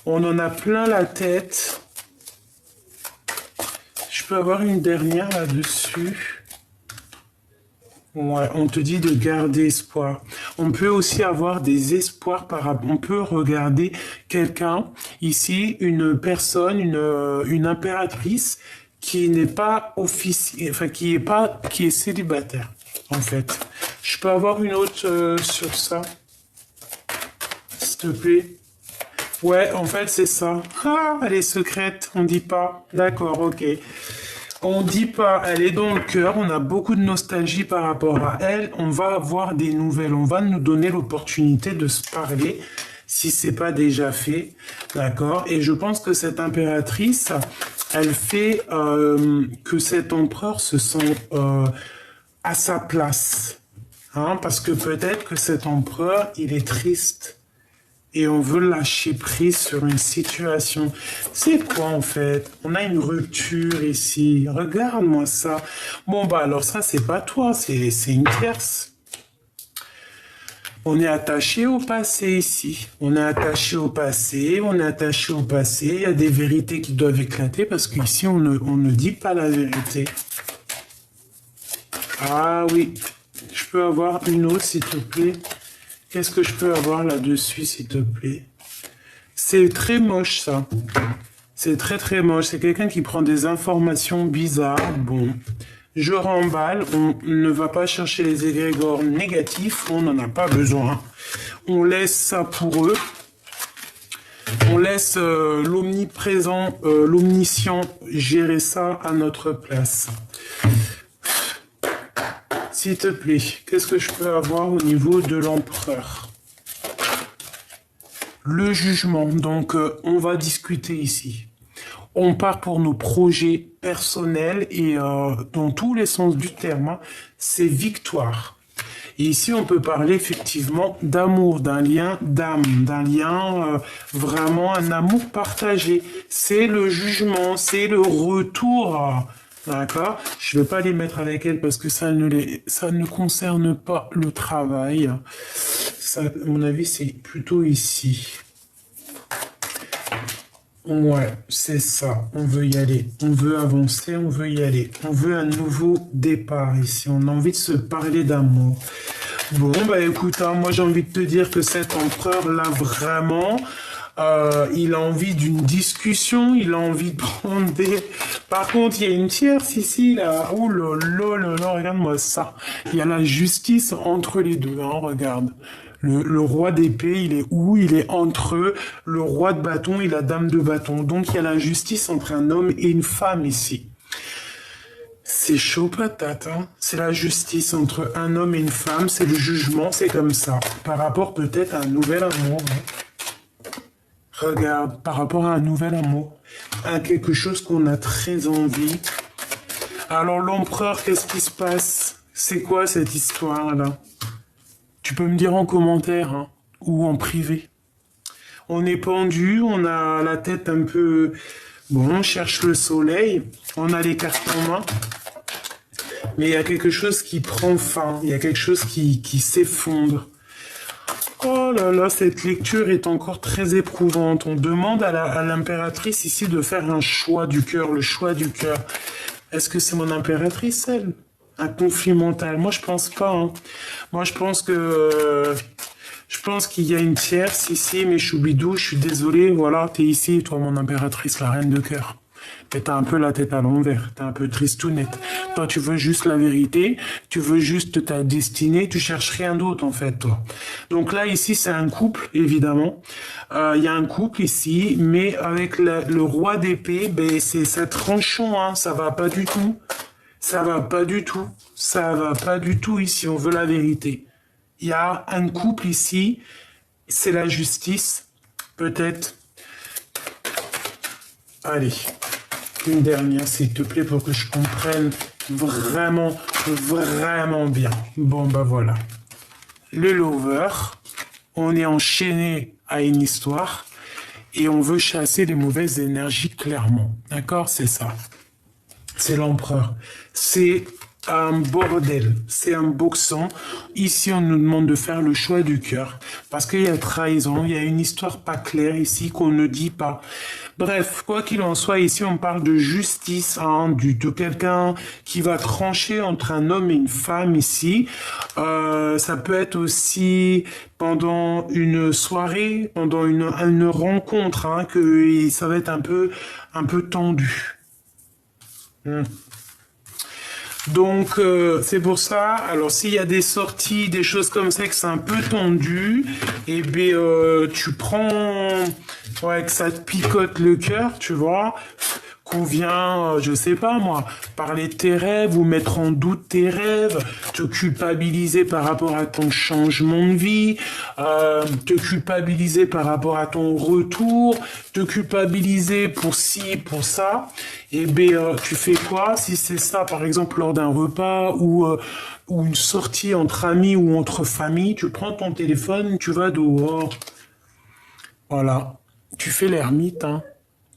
on en a plein la tête. Je peux avoir une dernière là-dessus. Ouais, on te dit de garder espoir. On peut aussi avoir des espoirs on peut regarder quelqu'un, ici, une personne, une impératrice qui n'est pas officiel, enfin qui est célibataire, en fait. Je peux avoir une autre sur ça, s'il te plaît. Ouais, en fait, c'est ça. Ah, elle est secrète, on dit pas. D'accord, ok. On dit pas, elle est dans le cœur, on a beaucoup de nostalgie par rapport à elle, on va avoir des nouvelles, on va nous donner l'opportunité de se parler, si c'est pas déjà fait, d'accord? Et je pense que cette impératrice, elle fait que cet empereur se sent à sa place, hein, parce que peut-être que cet empereur, il est triste. Et on veut lâcher prise sur une situation. C'est quoi en fait? On a une rupture ici. Regarde-moi ça. Bon bah alors ça c'est pas toi, c'est une tierce. On est attaché au passé ici. On est attaché au passé, on est attaché au passé. Il y a des vérités qui doivent éclater parce qu'ici on ne dit pas la vérité. Ah oui. Je peux avoir une autre s'il te plaît? Qu'est-ce que je peux avoir là-dessus, s'il te plaît? C'est très moche, ça. C'est très, très moche. C'est quelqu'un qui prend des informations bizarres. Bon, je remballe. On ne va pas chercher les égrégores négatifs. On n'en a pas besoin. On laisse ça pour eux. On laisse l'omniprésent, l'omniscient gérer ça à notre place. S'il te plaît, qu'est-ce que je peux avoir au niveau de l'empereur? Le jugement, donc on va discuter ici. On part pour nos projets personnels et dans tous les sens du terme, hein, c'est victoire. Et ici, on peut parler effectivement d'amour, d'un lien d'âme, d'un lien vraiment un amour partagé. C'est le jugement, c'est le retour. D'accord? Je ne vais pas les mettre avec elle parce que ça ne concerne pas le travail. Ça, à mon avis, c'est plutôt ici. Ouais, c'est ça. On veut y aller. On veut avancer, on veut y aller. On veut un nouveau départ ici. On a envie de se parler d'amour. Bon, bah écoute, hein, moi j'ai envie de te dire que cet empereur-là, vraiment, il a envie d'une discussion, il a envie de prendre des... Par contre, il y a une tierce ici, là. Oh là là là là, regarde-moi ça. Il y a la justice entre les deux, hein, regarde. Le roi d'épée, il est où? Il est entre eux. Le roi de bâton et la dame de bâton. Donc, il y a la justice entre un homme et une femme ici. C'est chaud patate, hein. C'est la justice entre un homme et une femme, c'est le jugement, c'est comme ça. Par rapport peut-être à un nouvel amour, hein. Regarde, par rapport à un nouvel amour, à quelque chose qu'on a très envie. Alors l'empereur, qu'est-ce qui se passe? C'est quoi cette histoire-là? Tu peux me dire en commentaire, hein, ou en privé. On est pendu, on a la tête un peu... Bon, on cherche le soleil, on a les cartes en main, mais il y a quelque chose qui prend fin, il y a quelque chose qui s'effondre. Oh là là, cette lecture est encore très éprouvante. On demande à l'impératrice ici de faire un choix du cœur, le choix du cœur. Est-ce que c'est mon impératrice, elle? Un conflit mental? Moi, je pense pas. Hein. Moi, je pense que... je pense qu'il y a une tierce ici, mais choubidou, je suis désolé, voilà, t'es ici, toi, mon impératrice, la reine de cœur. Mais t'as un peu la tête à l'envers, t'es un peu tristounette. Toi, tu veux juste la vérité, tu veux juste ta destinée, tu cherches rien d'autre, en fait, toi. Donc là, ici, c'est un couple, évidemment. Il y a un couple ici, mais avec le roi d'épée, ben, c'est tranchant, hein, ça va pas du tout. Ça va pas du tout. Ça va pas du tout ici, on veut la vérité. Il y a un couple ici, c'est la justice, peut-être. Allez, une dernière, s'il te plaît, pour que je comprenne vraiment, vraiment bien. Bon, bah voilà. Le lover, on est enchaîné à une histoire et on veut chasser les mauvaises énergies clairement. D'accord? C'est ça. C'est l'empereur. C'est un bordel, c'est un boxon. Ici, on nous demande de faire le choix du cœur. Parce qu'il y a trahison, il y a une histoire pas claire ici qu'on ne dit pas. Bref, quoi qu'il en soit, ici, on parle de justice, hein, de quelqu'un qui va trancher entre un homme et une femme ici. Ça peut être aussi pendant une soirée, pendant une rencontre, hein, que ça va être un peu tendu. Donc, c'est pour ça. Alors, s'il y a des sorties, des choses comme ça, que c'est un peu tendu, et bien, tu prends, ouais, que ça te picote le cœur, tu vois, qu'on vient, je sais pas moi, parler de tes rêves ou mettre en doute tes rêves, te culpabiliser par rapport à ton changement de vie, te culpabiliser par rapport à ton retour, te culpabiliser pour ci, pour ça, et bien tu fais quoi? Si c'est ça, par exemple, lors d'un repas ou une sortie entre amis ou entre familles, tu prends ton téléphone, tu vas dehors, voilà, tu fais l'ermite, hein.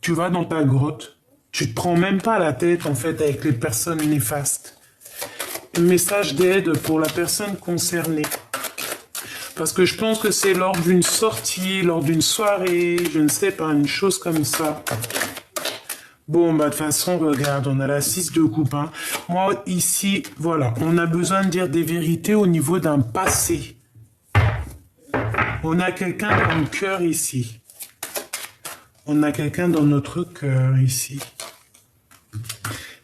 Tu vas dans ta grotte. Tu te prends même pas la tête, en fait, avec les personnes néfastes. Un message d'aide pour la personne concernée. Parce que je pense que c'est lors d'une sortie, lors d'une soirée, je ne sais pas, une chose comme ça. Bon, bah, de toute façon, regarde, on a la 6 de coupe, hein. Moi, ici, voilà, on a besoin de dire des vérités au niveau d'un passé. On a quelqu'un dans le cœur ici. On a quelqu'un dans notre cœur ici.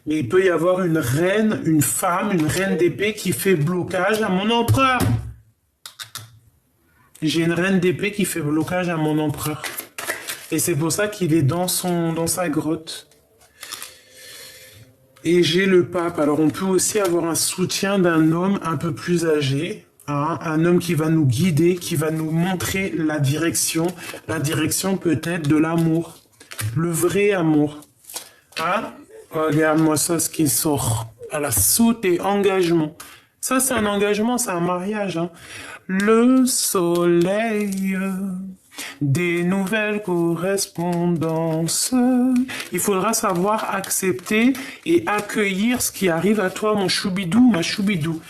Mais il peut y avoir une reine, une femme, une reine d'épée qui fait blocage à mon empereur. J'ai une reine d'épée qui fait blocage à mon empereur. Et c'est pour ça qu'il est dans sa grotte. Et j'ai le pape. Alors on peut aussi avoir un soutien d'un homme un peu plus âgé. Hein, un homme qui va nous guider, qui va nous montrer la direction peut-être de l'amour. Le vrai amour. Hein? Regarde-moi ça, ce qui sort. À la soute et engagement. Ça, c'est un engagement, c'est un mariage. Hein. Le soleil, des nouvelles correspondances. Il faudra savoir accepter et accueillir ce qui arrive à toi, mon choubidou, ma choubidou.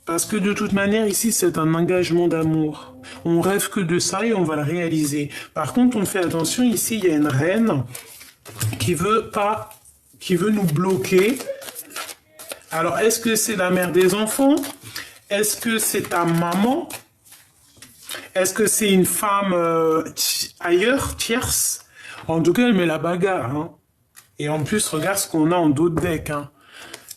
Parce que de toute manière, ici, c'est un engagement d'amour. On rêve que de ça et on va le réaliser. Par contre, on fait attention, ici, il y a une reine qui veut nous bloquer. Alors, est-ce que c'est la mère des enfants? Est-ce que c'est ta maman? Est-ce que c'est une femme ailleurs, tierce? En tout cas, elle met la bagarre. Hein. Et en plus, regarde ce qu'on a en dos de deck. Hein.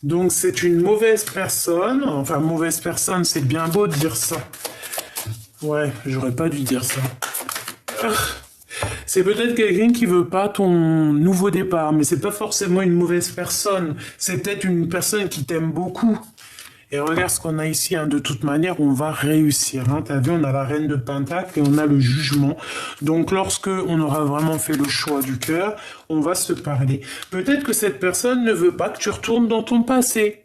Donc, c'est une mauvaise personne. Enfin, mauvaise personne, c'est bien beau de dire ça. Ouais, j'aurais pas dû dire ça. C'est peut-être quelqu'un qui veut pas ton nouveau départ, mais c'est pas forcément une mauvaise personne. C'est peut-être une personne qui t'aime beaucoup. Et regarde ce qu'on a ici, hein. De toute manière, on va réussir. Hein. T'as vu, on a la reine de Pentacle et on a le jugement. Donc, lorsque on aura vraiment fait le choix du cœur, on va se parler. Peut-être que cette personne ne veut pas que tu retournes dans ton passé.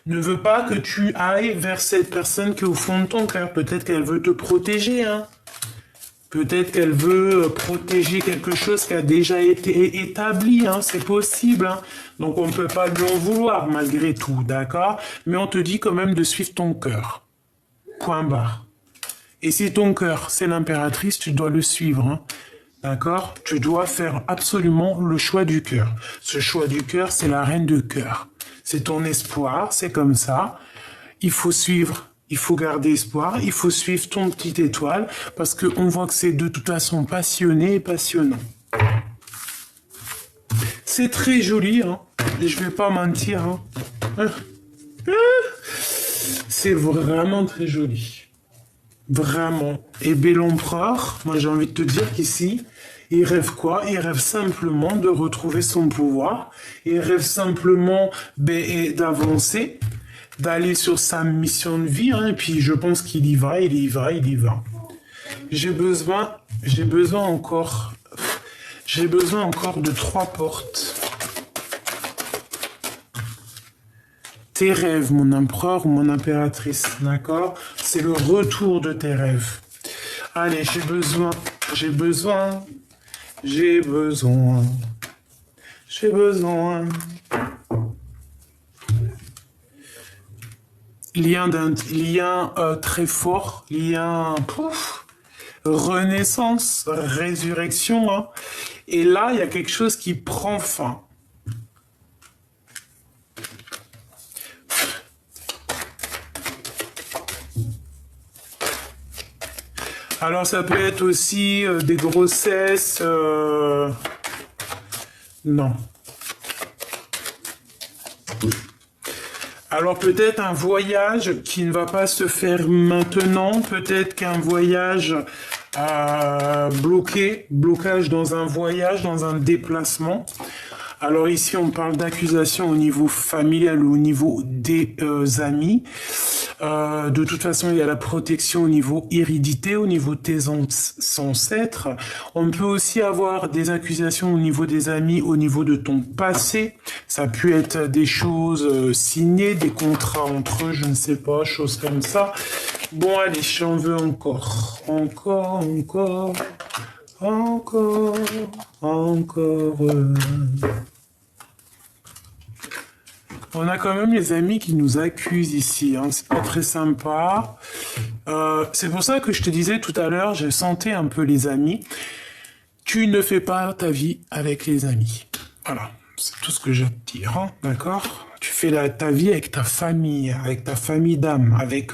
Ne veut pas que tu ailles vers cette personne qui est au fond de ton cœur. Peut-être qu'elle veut te protéger, hein. Peut-être qu'elle veut protéger quelque chose qui a déjà été établi, hein, c'est possible. Hein. Donc on ne peut pas lui en vouloir malgré tout, d'accord? Mais on te dit quand même de suivre ton cœur. Point barre. Et si ton cœur, c'est l'impératrice, tu dois le suivre. Hein. D'accord? Tu dois faire absolument le choix du cœur. Ce choix du cœur, c'est la reine de cœur. C'est ton espoir, c'est comme ça. Il faut suivre. Il faut garder espoir, il faut suivre ton petite étoile, parce qu'on voit que c'est de toute façon passionné et passionnant. C'est très joli, hein. Je vais pas mentir. Hein. C'est vraiment très joli. Vraiment. Et Bel-Empereur, moi j'ai envie de te dire qu'ici, il rêve quoi? Il rêve simplement de retrouver son pouvoir. Il rêve simplement d'avancer, d'aller sur sa mission de vie, hein, et puis je pense qu'il y va, il y va. J'ai besoin encore de 3 portes. Tes rêves, mon empereur ou mon impératrice, d'accord? C'est le retour de tes rêves. Allez, j'ai besoin. Lien très fort, renaissance, résurrection. Hein. Et là, il y a quelque chose qui prend fin. Alors, ça peut être aussi des grossesses. Non. Alors peut-être un voyage qui ne va pas se faire maintenant, peut-être qu'un voyage blocage dans un voyage, dans un déplacement. Alors ici, on parle d'accusation au niveau familial ou au niveau des amis. De toute façon, il y a la protection au niveau hérédité, au niveau de tes ancêtres. On peut aussi avoir des accusations au niveau des amis, au niveau de ton passé. Ça peut être des choses signées, des contrats entre eux, je ne sais pas, choses comme ça. Bon, allez, j'en veux encore. Encore. On a quand même les amis qui nous accusent ici, hein. C'est pas très sympa. C'est pour ça que je te disais tout à l'heure, je sentais un peu les amis. Tu ne fais pas ta vie avec les amis. Voilà, c'est tout ce que j'ai à te dire, hein, d'accord? Tu fais ta vie avec ta famille d'âme, avec,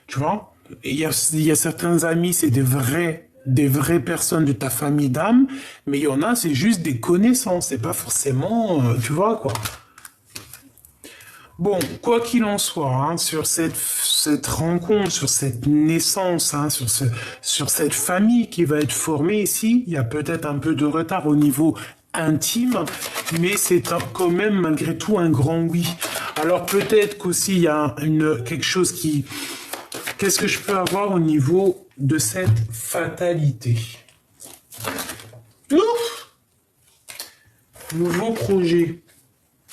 tu vois? Il y a certains amis, c'est des vraies personnes de ta famille d'âme, mais il y en a, c'est juste des connaissances, c'est pas forcément, tu vois, quoi. Bon, quoi qu'il en soit, hein, sur cette rencontre, sur cette naissance, hein, sur cette famille qui va être formée ici, il y a peut-être un peu de retard au niveau intime, mais c'est quand même malgré tout un grand oui. Alors peut-être qu'aussi il y a quelque chose qui... Qu'est-ce que je peux avoir au niveau de cette fatalité? Ouf! Nouveau projet.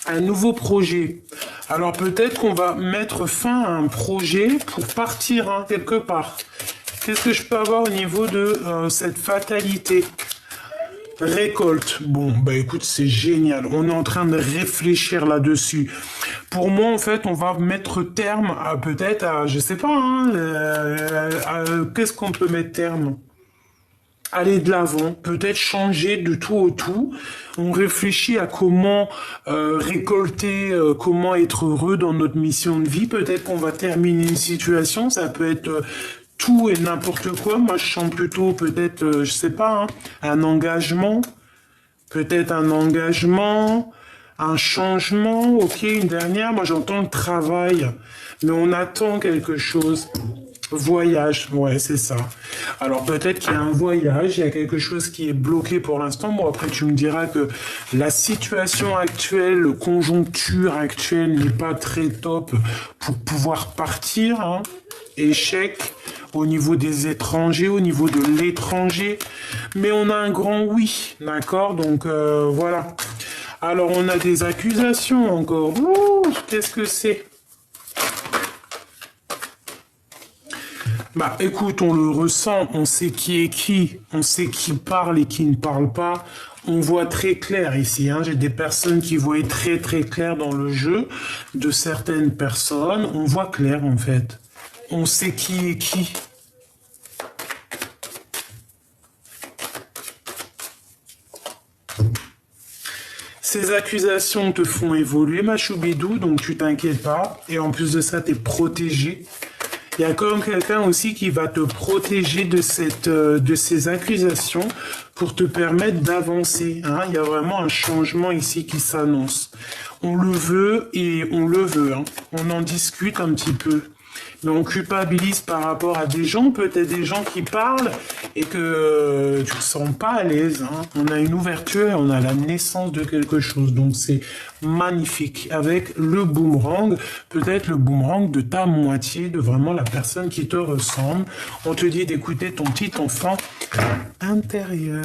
Un nouveau projet. Alors peut-être qu'on va mettre fin à un projet pour partir, hein, quelque part. Qu'est-ce que je peux avoir au niveau de cette fatalité? Récolte. Bon, bah écoute, c'est génial. On est en train de réfléchir là-dessus. Pour moi, en fait, on va mettre terme à peut-être à, je sais pas, hein, qu'est-ce qu'on peut mettre terme? Aller de l'avant, peut-être changer de tout au tout. On réfléchit à comment récolter, comment être heureux dans notre mission de vie. Peut-être qu'on va terminer une situation, ça peut être tout et n'importe quoi. Moi, je sens plutôt peut-être, je sais pas, hein, un engagement, peut-être un changement. Ok, une dernière. Moi, j'entends le travail, mais on attend quelque chose. Voyage, ouais, c'est ça. Alors peut-être qu'il y a un voyage, il y a quelque chose qui est bloqué pour l'instant. Bon, après tu me diras que la situation actuelle, la conjoncture actuelle n'est pas très top pour pouvoir partir, hein. Échec au niveau des étrangers, au niveau de l'étranger. Mais on a un grand oui, d'accord? Donc voilà. Alors on a des accusations encore. Ouh, qu'est-ce que c'est? Bah écoute, on le ressent, on sait qui est qui, on sait qui parle et qui ne parle pas. On voit très clair ici, hein. J'ai des personnes qui voient très très clair dans le jeu, de certaines personnes, on voit clair en fait. On sait qui est qui. Ces accusations te font évoluer, ma choubidou, donc tu t'inquiètes pas. Et en plus de ça, t'es protégé. Il y a quand même quelqu'un aussi qui va te protéger de ces accusations pour te permettre d'avancer, hein. Il y a vraiment un changement ici qui s'annonce. On le veut et on le veut, hein. On en discute un petit peu. Mais on culpabilise par rapport à des gens, peut-être des gens qui parlent et que tu ne te sens pas à l'aise, hein. On a une ouverture et on a la naissance de quelque chose. Donc c'est magnifique. Avec le boomerang, peut-être le boomerang de ta moitié, de vraiment la personne qui te ressemble. On te dit d'écouter ton petit enfant intérieur.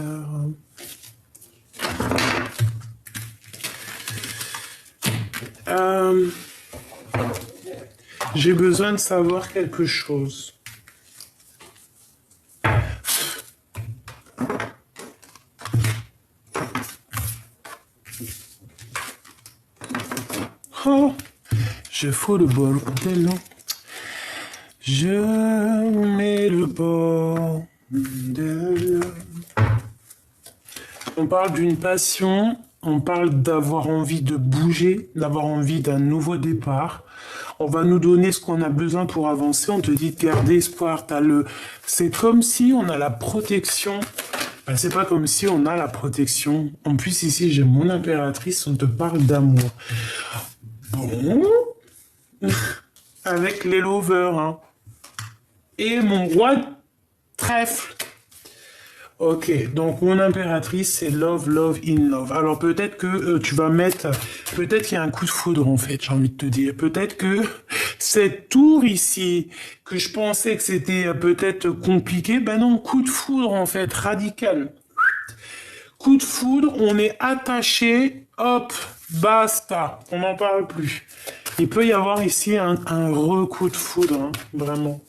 J'ai besoin de savoir quelque chose. Oh, je fous le bordel. Je mets le bordel. On parle d'une passion, on parle d'avoir envie de bouger, d'avoir envie d'un nouveau départ. On va nous donner ce qu'on a besoin pour avancer. On te dit de garder espoir. C'est comme si on a la protection. Ben, c'est pas comme si on a la protection. En plus, ici, j'ai mon impératrice. On te parle d'amour. Bon. avec les lovers, hein. Et mon roi de trèfle. Ok, donc mon impératrice, c'est love, love, in love. Alors peut-être que tu vas mettre, peut-être qu'il y a un coup de foudre en fait, j'ai envie de te dire. Peut-être que cette tour ici, que je pensais que c'était peut-être compliqué, ben non, coup de foudre en fait, radical. Coup de foudre, on est attaché, hop, basta, on n'en parle plus. Il peut y avoir ici un re-coup de foudre, hein, vraiment.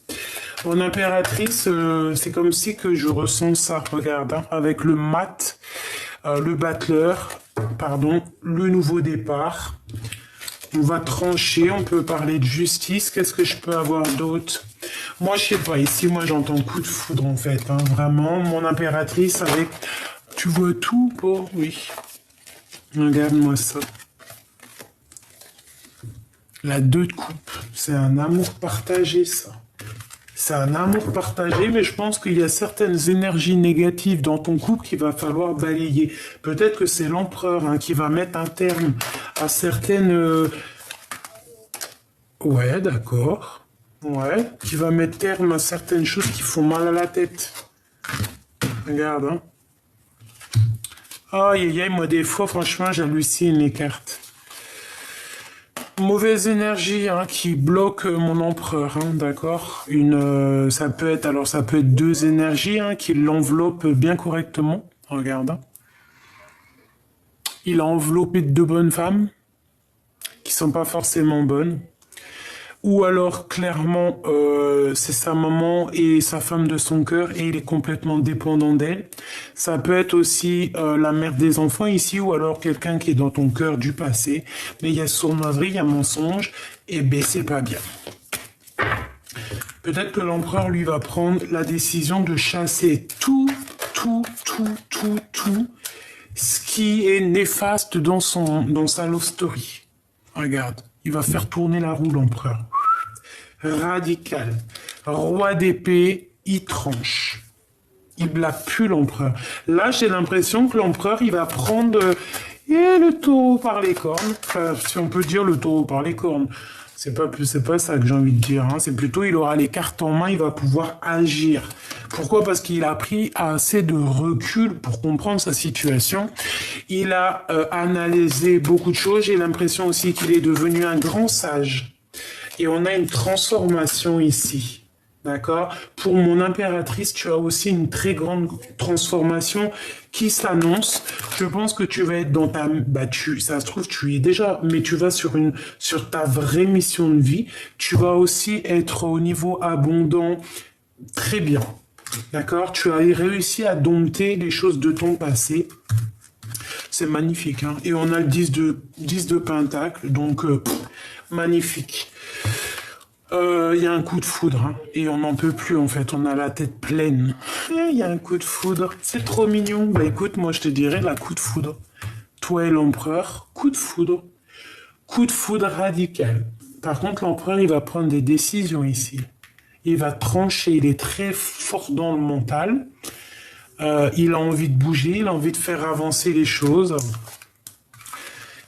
Mon impératrice, c'est comme si que je ressens ça, regarde, hein, avec le mat, le battleur, pardon, le nouveau départ. On va trancher, on peut parler de justice, qu'est-ce que je peux avoir d'autre? Moi, je sais pas, ici, moi, j'entends coup de foudre, en fait, hein, vraiment. Mon impératrice avec... Tu vois tout, pour... Oui. Regarde-moi ça. La 2 de coupe, c'est un amour partagé, ça. C'est un amour partagé, mais je pense qu'il y a certaines énergies négatives dans ton couple qu'il va falloir balayer. Peut-être que c'est l'empereur hein, qui va mettre un terme à certaines... Ouais, d'accord. Ouais, qui va mettre terme à certaines choses qui font mal à la tête. Regarde, hein. Aïe, aïe, aïe, moi des fois, franchement, j'hallucine les cartes. Mauvaise énergie hein, qui bloque mon empereur, hein, d'accord. Ça peut être alors ça peut être 2 énergies hein, qui l'enveloppent bien correctement. Regarde, hein. Il a enveloppé de 2 bonnes femmes qui sont pas forcément bonnes. Ou alors clairement c'est sa maman et sa femme de son cœur et il est complètement dépendant d'elle. Ça peut être aussi la mère des enfants ici ou alors quelqu'un qui est dans ton cœur du passé. Mais il y a sournoiserie, il y a mensonge et ben c'est pas bien. Peut-être que l'empereur lui va prendre la décision de chasser tout ce qui est néfaste dans sa love story. Regarde, il va faire tourner la roue l'empereur. Radical. Roi d'épée, il tranche. Il blague plus l'empereur. Là, j'ai l'impression que l'empereur, il va prendre le taureau par les cornes. Enfin, si on peut dire le taureau par les cornes. C'est pas ça que j'ai envie de dire. Hein. C'est plutôt, il aura les cartes en main, il va pouvoir agir. Pourquoi? Parce qu'il a pris assez de recul pour comprendre sa situation. Il a analysé beaucoup de choses. J'ai l'impression aussi qu'il est devenu un grand sage. Et on a une transformation ici. D'accord? Pour mon impératrice, tu as aussi une très grande transformation qui s'annonce. Je pense que tu vas être dans ta... ça se trouve, tu y es déjà, mais tu vas sur ta vraie mission de vie. Tu vas aussi être au niveau abondant. Très bien. D'accord? Tu as réussi à dompter les choses de ton passé. C'est magnifique. Hein? Et on a le 10 de pentacle. Donc, magnifique. Y a un coup de foudre, hein, et on n'en peut plus en fait, on a la tête pleine. Il y a un coup de foudre, c'est trop mignon. Bah écoute, moi je te dirais la coup de foudre. Toi et l'empereur, coup de foudre. Coup de foudre radical. Par contre, l'empereur, il va prendre des décisions ici. Il va trancher, il est très fort dans le mental. Il a envie de bouger, il a envie de faire avancer les choses.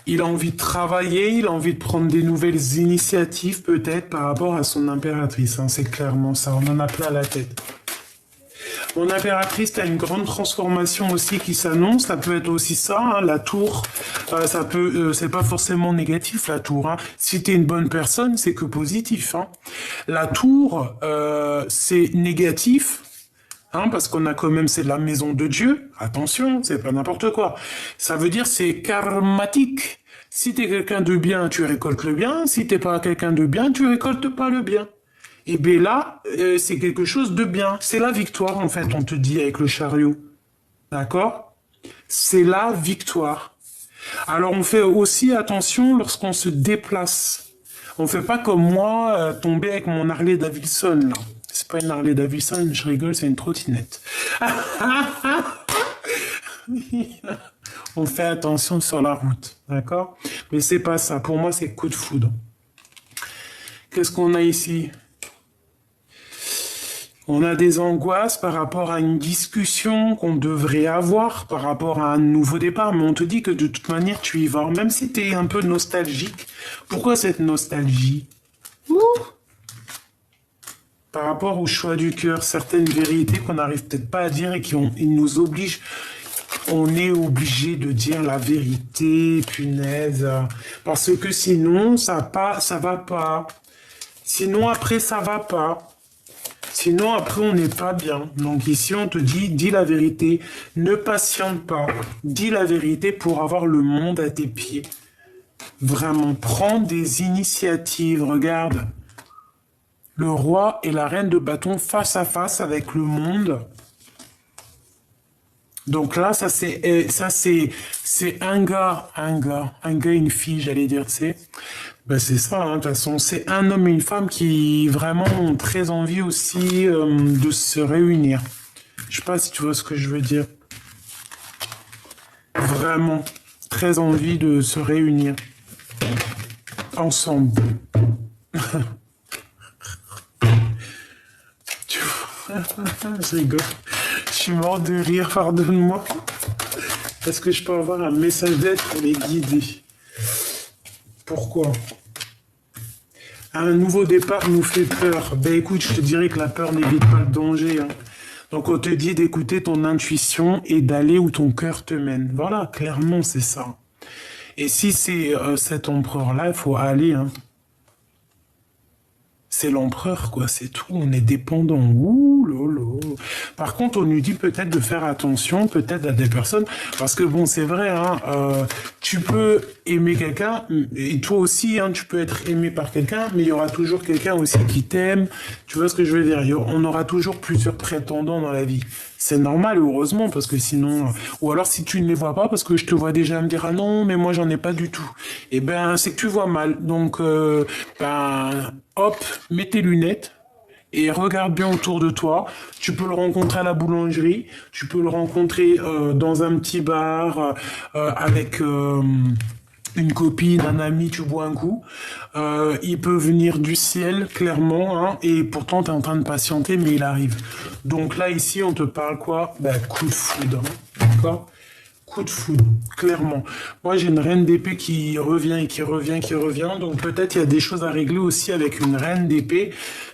Il a envie de travailler, il a envie de prendre des nouvelles initiatives peut-être par rapport à son impératrice. Hein, c'est clairement ça, on en a plein la tête. Mon impératrice a une grande transformation aussi qui s'annonce. Ça peut être aussi ça, hein, la tour. C'est pas forcément négatif la tour. Hein. Si t'es une bonne personne, c'est que positif. Hein. La tour, c'est négatif. Hein, parce qu'on a quand même, c'est la maison de Dieu. Attention, c'est pas n'importe quoi. Ça veut dire c'est karmatique. Si t'es quelqu'un de bien, tu récoltes le bien. Si t'es pas quelqu'un de bien, tu récoltes pas le bien. Et bien là, c'est quelque chose de bien. C'est la victoire, en fait, on te dit avec le chariot. D'accord? C'est la victoire. Alors, on fait aussi attention lorsqu'on se déplace. On fait pas comme moi, tomber avec mon Harley Davidson, là. C'est pas une Harley Davidson, je rigole, c'est une trottinette. On fait attention sur la route, d'accord? Mais c'est pas ça. Pour moi, c'est coup de foudre. Qu'est-ce qu'on a ici? On a des angoisses par rapport à une discussion qu'on devrait avoir par rapport à un nouveau départ, mais on te dit que de toute manière, tu y vas. Même si tu es un peu nostalgique. Pourquoi cette nostalgie? Par rapport au choix du cœur, certaines vérités qu'on n'arrive peut-être pas à dire et ils nous obligent. On est obligé de dire la vérité, punaise. Parce que sinon, ça va pas. Sinon, après, ça va pas. Sinon, après, on n'est pas bien. Donc ici, on te dit, dis la vérité. Ne patiente pas. Dis la vérité pour avoir le monde à tes pieds. Vraiment, prends des initiatives. Regarde. Le roi et la reine de bâton face à face avec le monde. Donc là, c'est un gars, une fille, j'allais dire, tu sais. Ben c'est ça, hein, de toute façon, c'est un homme et une femme qui vraiment ont très envie aussi de se réunir. Je sais pas si tu vois ce que je veux dire. Vraiment, très envie de se réunir ensemble. Tu vois, je rigole. Je suis mort de rire, pardonne-moi. Est-ce que je peux avoir un message d'aide pour les guider? Pourquoi? Un nouveau départ nous fait peur. Ben écoute, je te dirais que la peur n'évite pas le danger. Hein. Donc on te dit d'écouter ton intuition et d'aller où ton cœur te mène. Voilà, clairement c'est ça. Et si c'est cet empereur-là, il faut aller. Hein. C'est l'empereur, quoi, c'est tout. On est dépendant. Ouh, lolo. Par contre, on lui dit peut-être de faire attention, peut-être à des personnes, parce que bon, c'est vrai, hein, tu peux aimer quelqu'un, et toi aussi, hein, tu peux être aimé par quelqu'un, mais il y aura toujours quelqu'un aussi qui t'aime. Tu vois ce que je veux dire? On aura toujours plusieurs prétendants dans la vie. C'est normal, heureusement, parce que sinon... Ou alors, si tu ne les vois pas, parce que je te vois déjà me dire « Ah non, mais moi, j'en ai pas du tout. » Eh ben, c'est que tu vois mal. Donc, hop, mets tes lunettes et regarde bien autour de toi. Tu peux le rencontrer à la boulangerie, tu peux le rencontrer dans un petit bar avec... une copine, un ami, tu bois un coup. Il peut venir du ciel, clairement, hein, et pourtant, tu es en train de patienter, mais il arrive. Donc là, ici, on te parle quoi? Ben, coup de foudre, hein, d'accord? Coup de foudre, clairement. Moi, j'ai une reine d'épée qui revient et qui revient, donc peut-être il y a des choses à régler aussi avec une reine d'épée.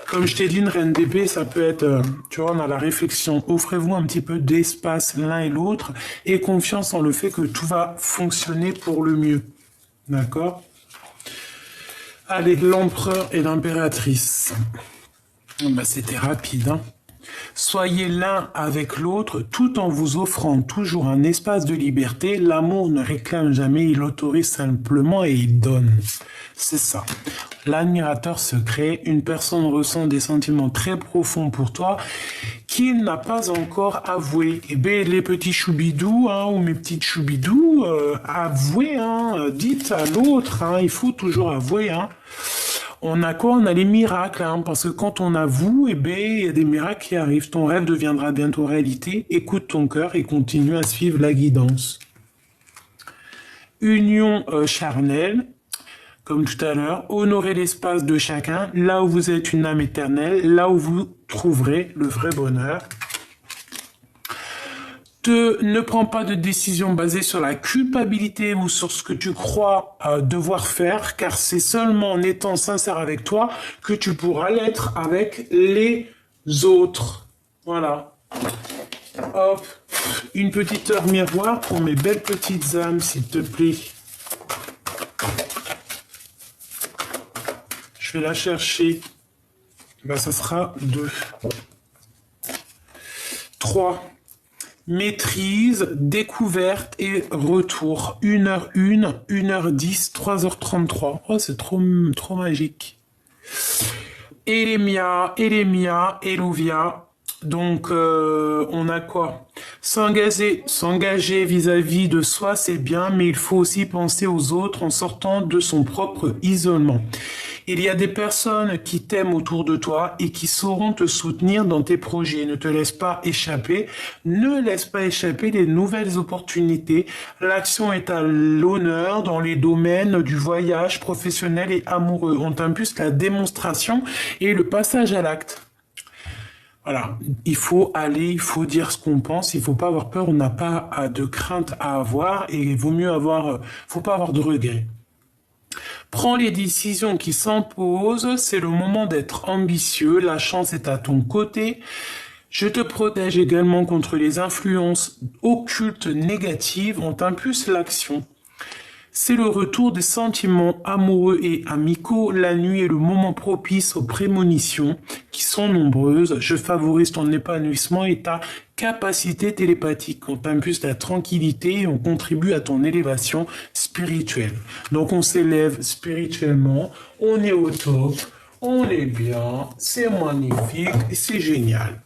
Comme je t'ai dit, une reine d'épée, ça peut être, tu vois, on a la réflexion. Offrez-vous un petit peu d'espace l'un et l'autre, et confiance en le fait que tout va fonctionner pour le mieux. D'accord? Allez, l'empereur et l'impératrice. Ben, c'était rapide, hein. Soyez l'un avec l'autre tout en vous offrant toujours un espace de liberté. L'amour ne réclame jamais, il autorise simplement et il donne. C'est ça. L'admirateur secret, une personne ressent des sentiments très profonds pour toi qu'il n'a pas encore avoué. Eh bien, les petits choubidous, hein, ou mes petites choubidous, avouez, hein, dites à l'autre, hein, il faut toujours avouer, hein. On a quoi? On a les miracles, hein, parce que quand on avoue, eh bien, il y a des miracles qui arrivent. Ton rêve deviendra bientôt réalité. Écoute ton cœur et continue à suivre la guidance. Union charnelle, comme tout à l'heure. Honorez l'espace de chacun, là où vous êtes une âme éternelle, là où vous trouverez le vrai bonheur. Ne prends pas de décision basée sur la culpabilité ou sur ce que tu crois devoir faire, car c'est seulement en étant sincère avec toi que tu pourras l'être avec les autres. Voilà. Hop. Une petite heure miroir pour mes belles petites âmes, s'il te plaît. Je vais la chercher. Ben, ça sera 2. 3. Maîtrise, découverte et retour. 1h01, 1h10, 3h33. Oh, c'est trop magique. Elémia, Elovia. Donc, on a quoi? S'engager vis-à-vis de soi, c'est bien, mais il faut aussi penser aux autres en sortant de son propre isolement. Il y a des personnes qui t'aiment autour de toi et qui sauront te soutenir dans tes projets. Ne te laisse pas échapper. Ne laisse pas échapper les nouvelles opportunités. L'action est à l'honneur dans les domaines du voyage professionnel et amoureux. On t'impulse la démonstration et le passage à l'acte. Voilà, il faut aller, il faut dire ce qu'on pense, il faut pas avoir peur, on n'a pas de crainte à avoir et il vaut mieux avoir, faut pas avoir de regrets. Prends les décisions qui s'imposent, c'est le moment d'être ambitieux, la chance est à ton côté. Je te protège également contre les influences occultes négatives, on t'impulse l'action. C'est le retour des sentiments amoureux et amicaux. La nuit est le moment propice aux prémonitions qui sont nombreuses. Je favorise ton épanouissement et ta capacité télépathique. On t'impulse la tranquillité et on contribue à ton élévation spirituelle. Donc on s'élève spirituellement, on est au top, on est bien, c'est magnifique et c'est génial.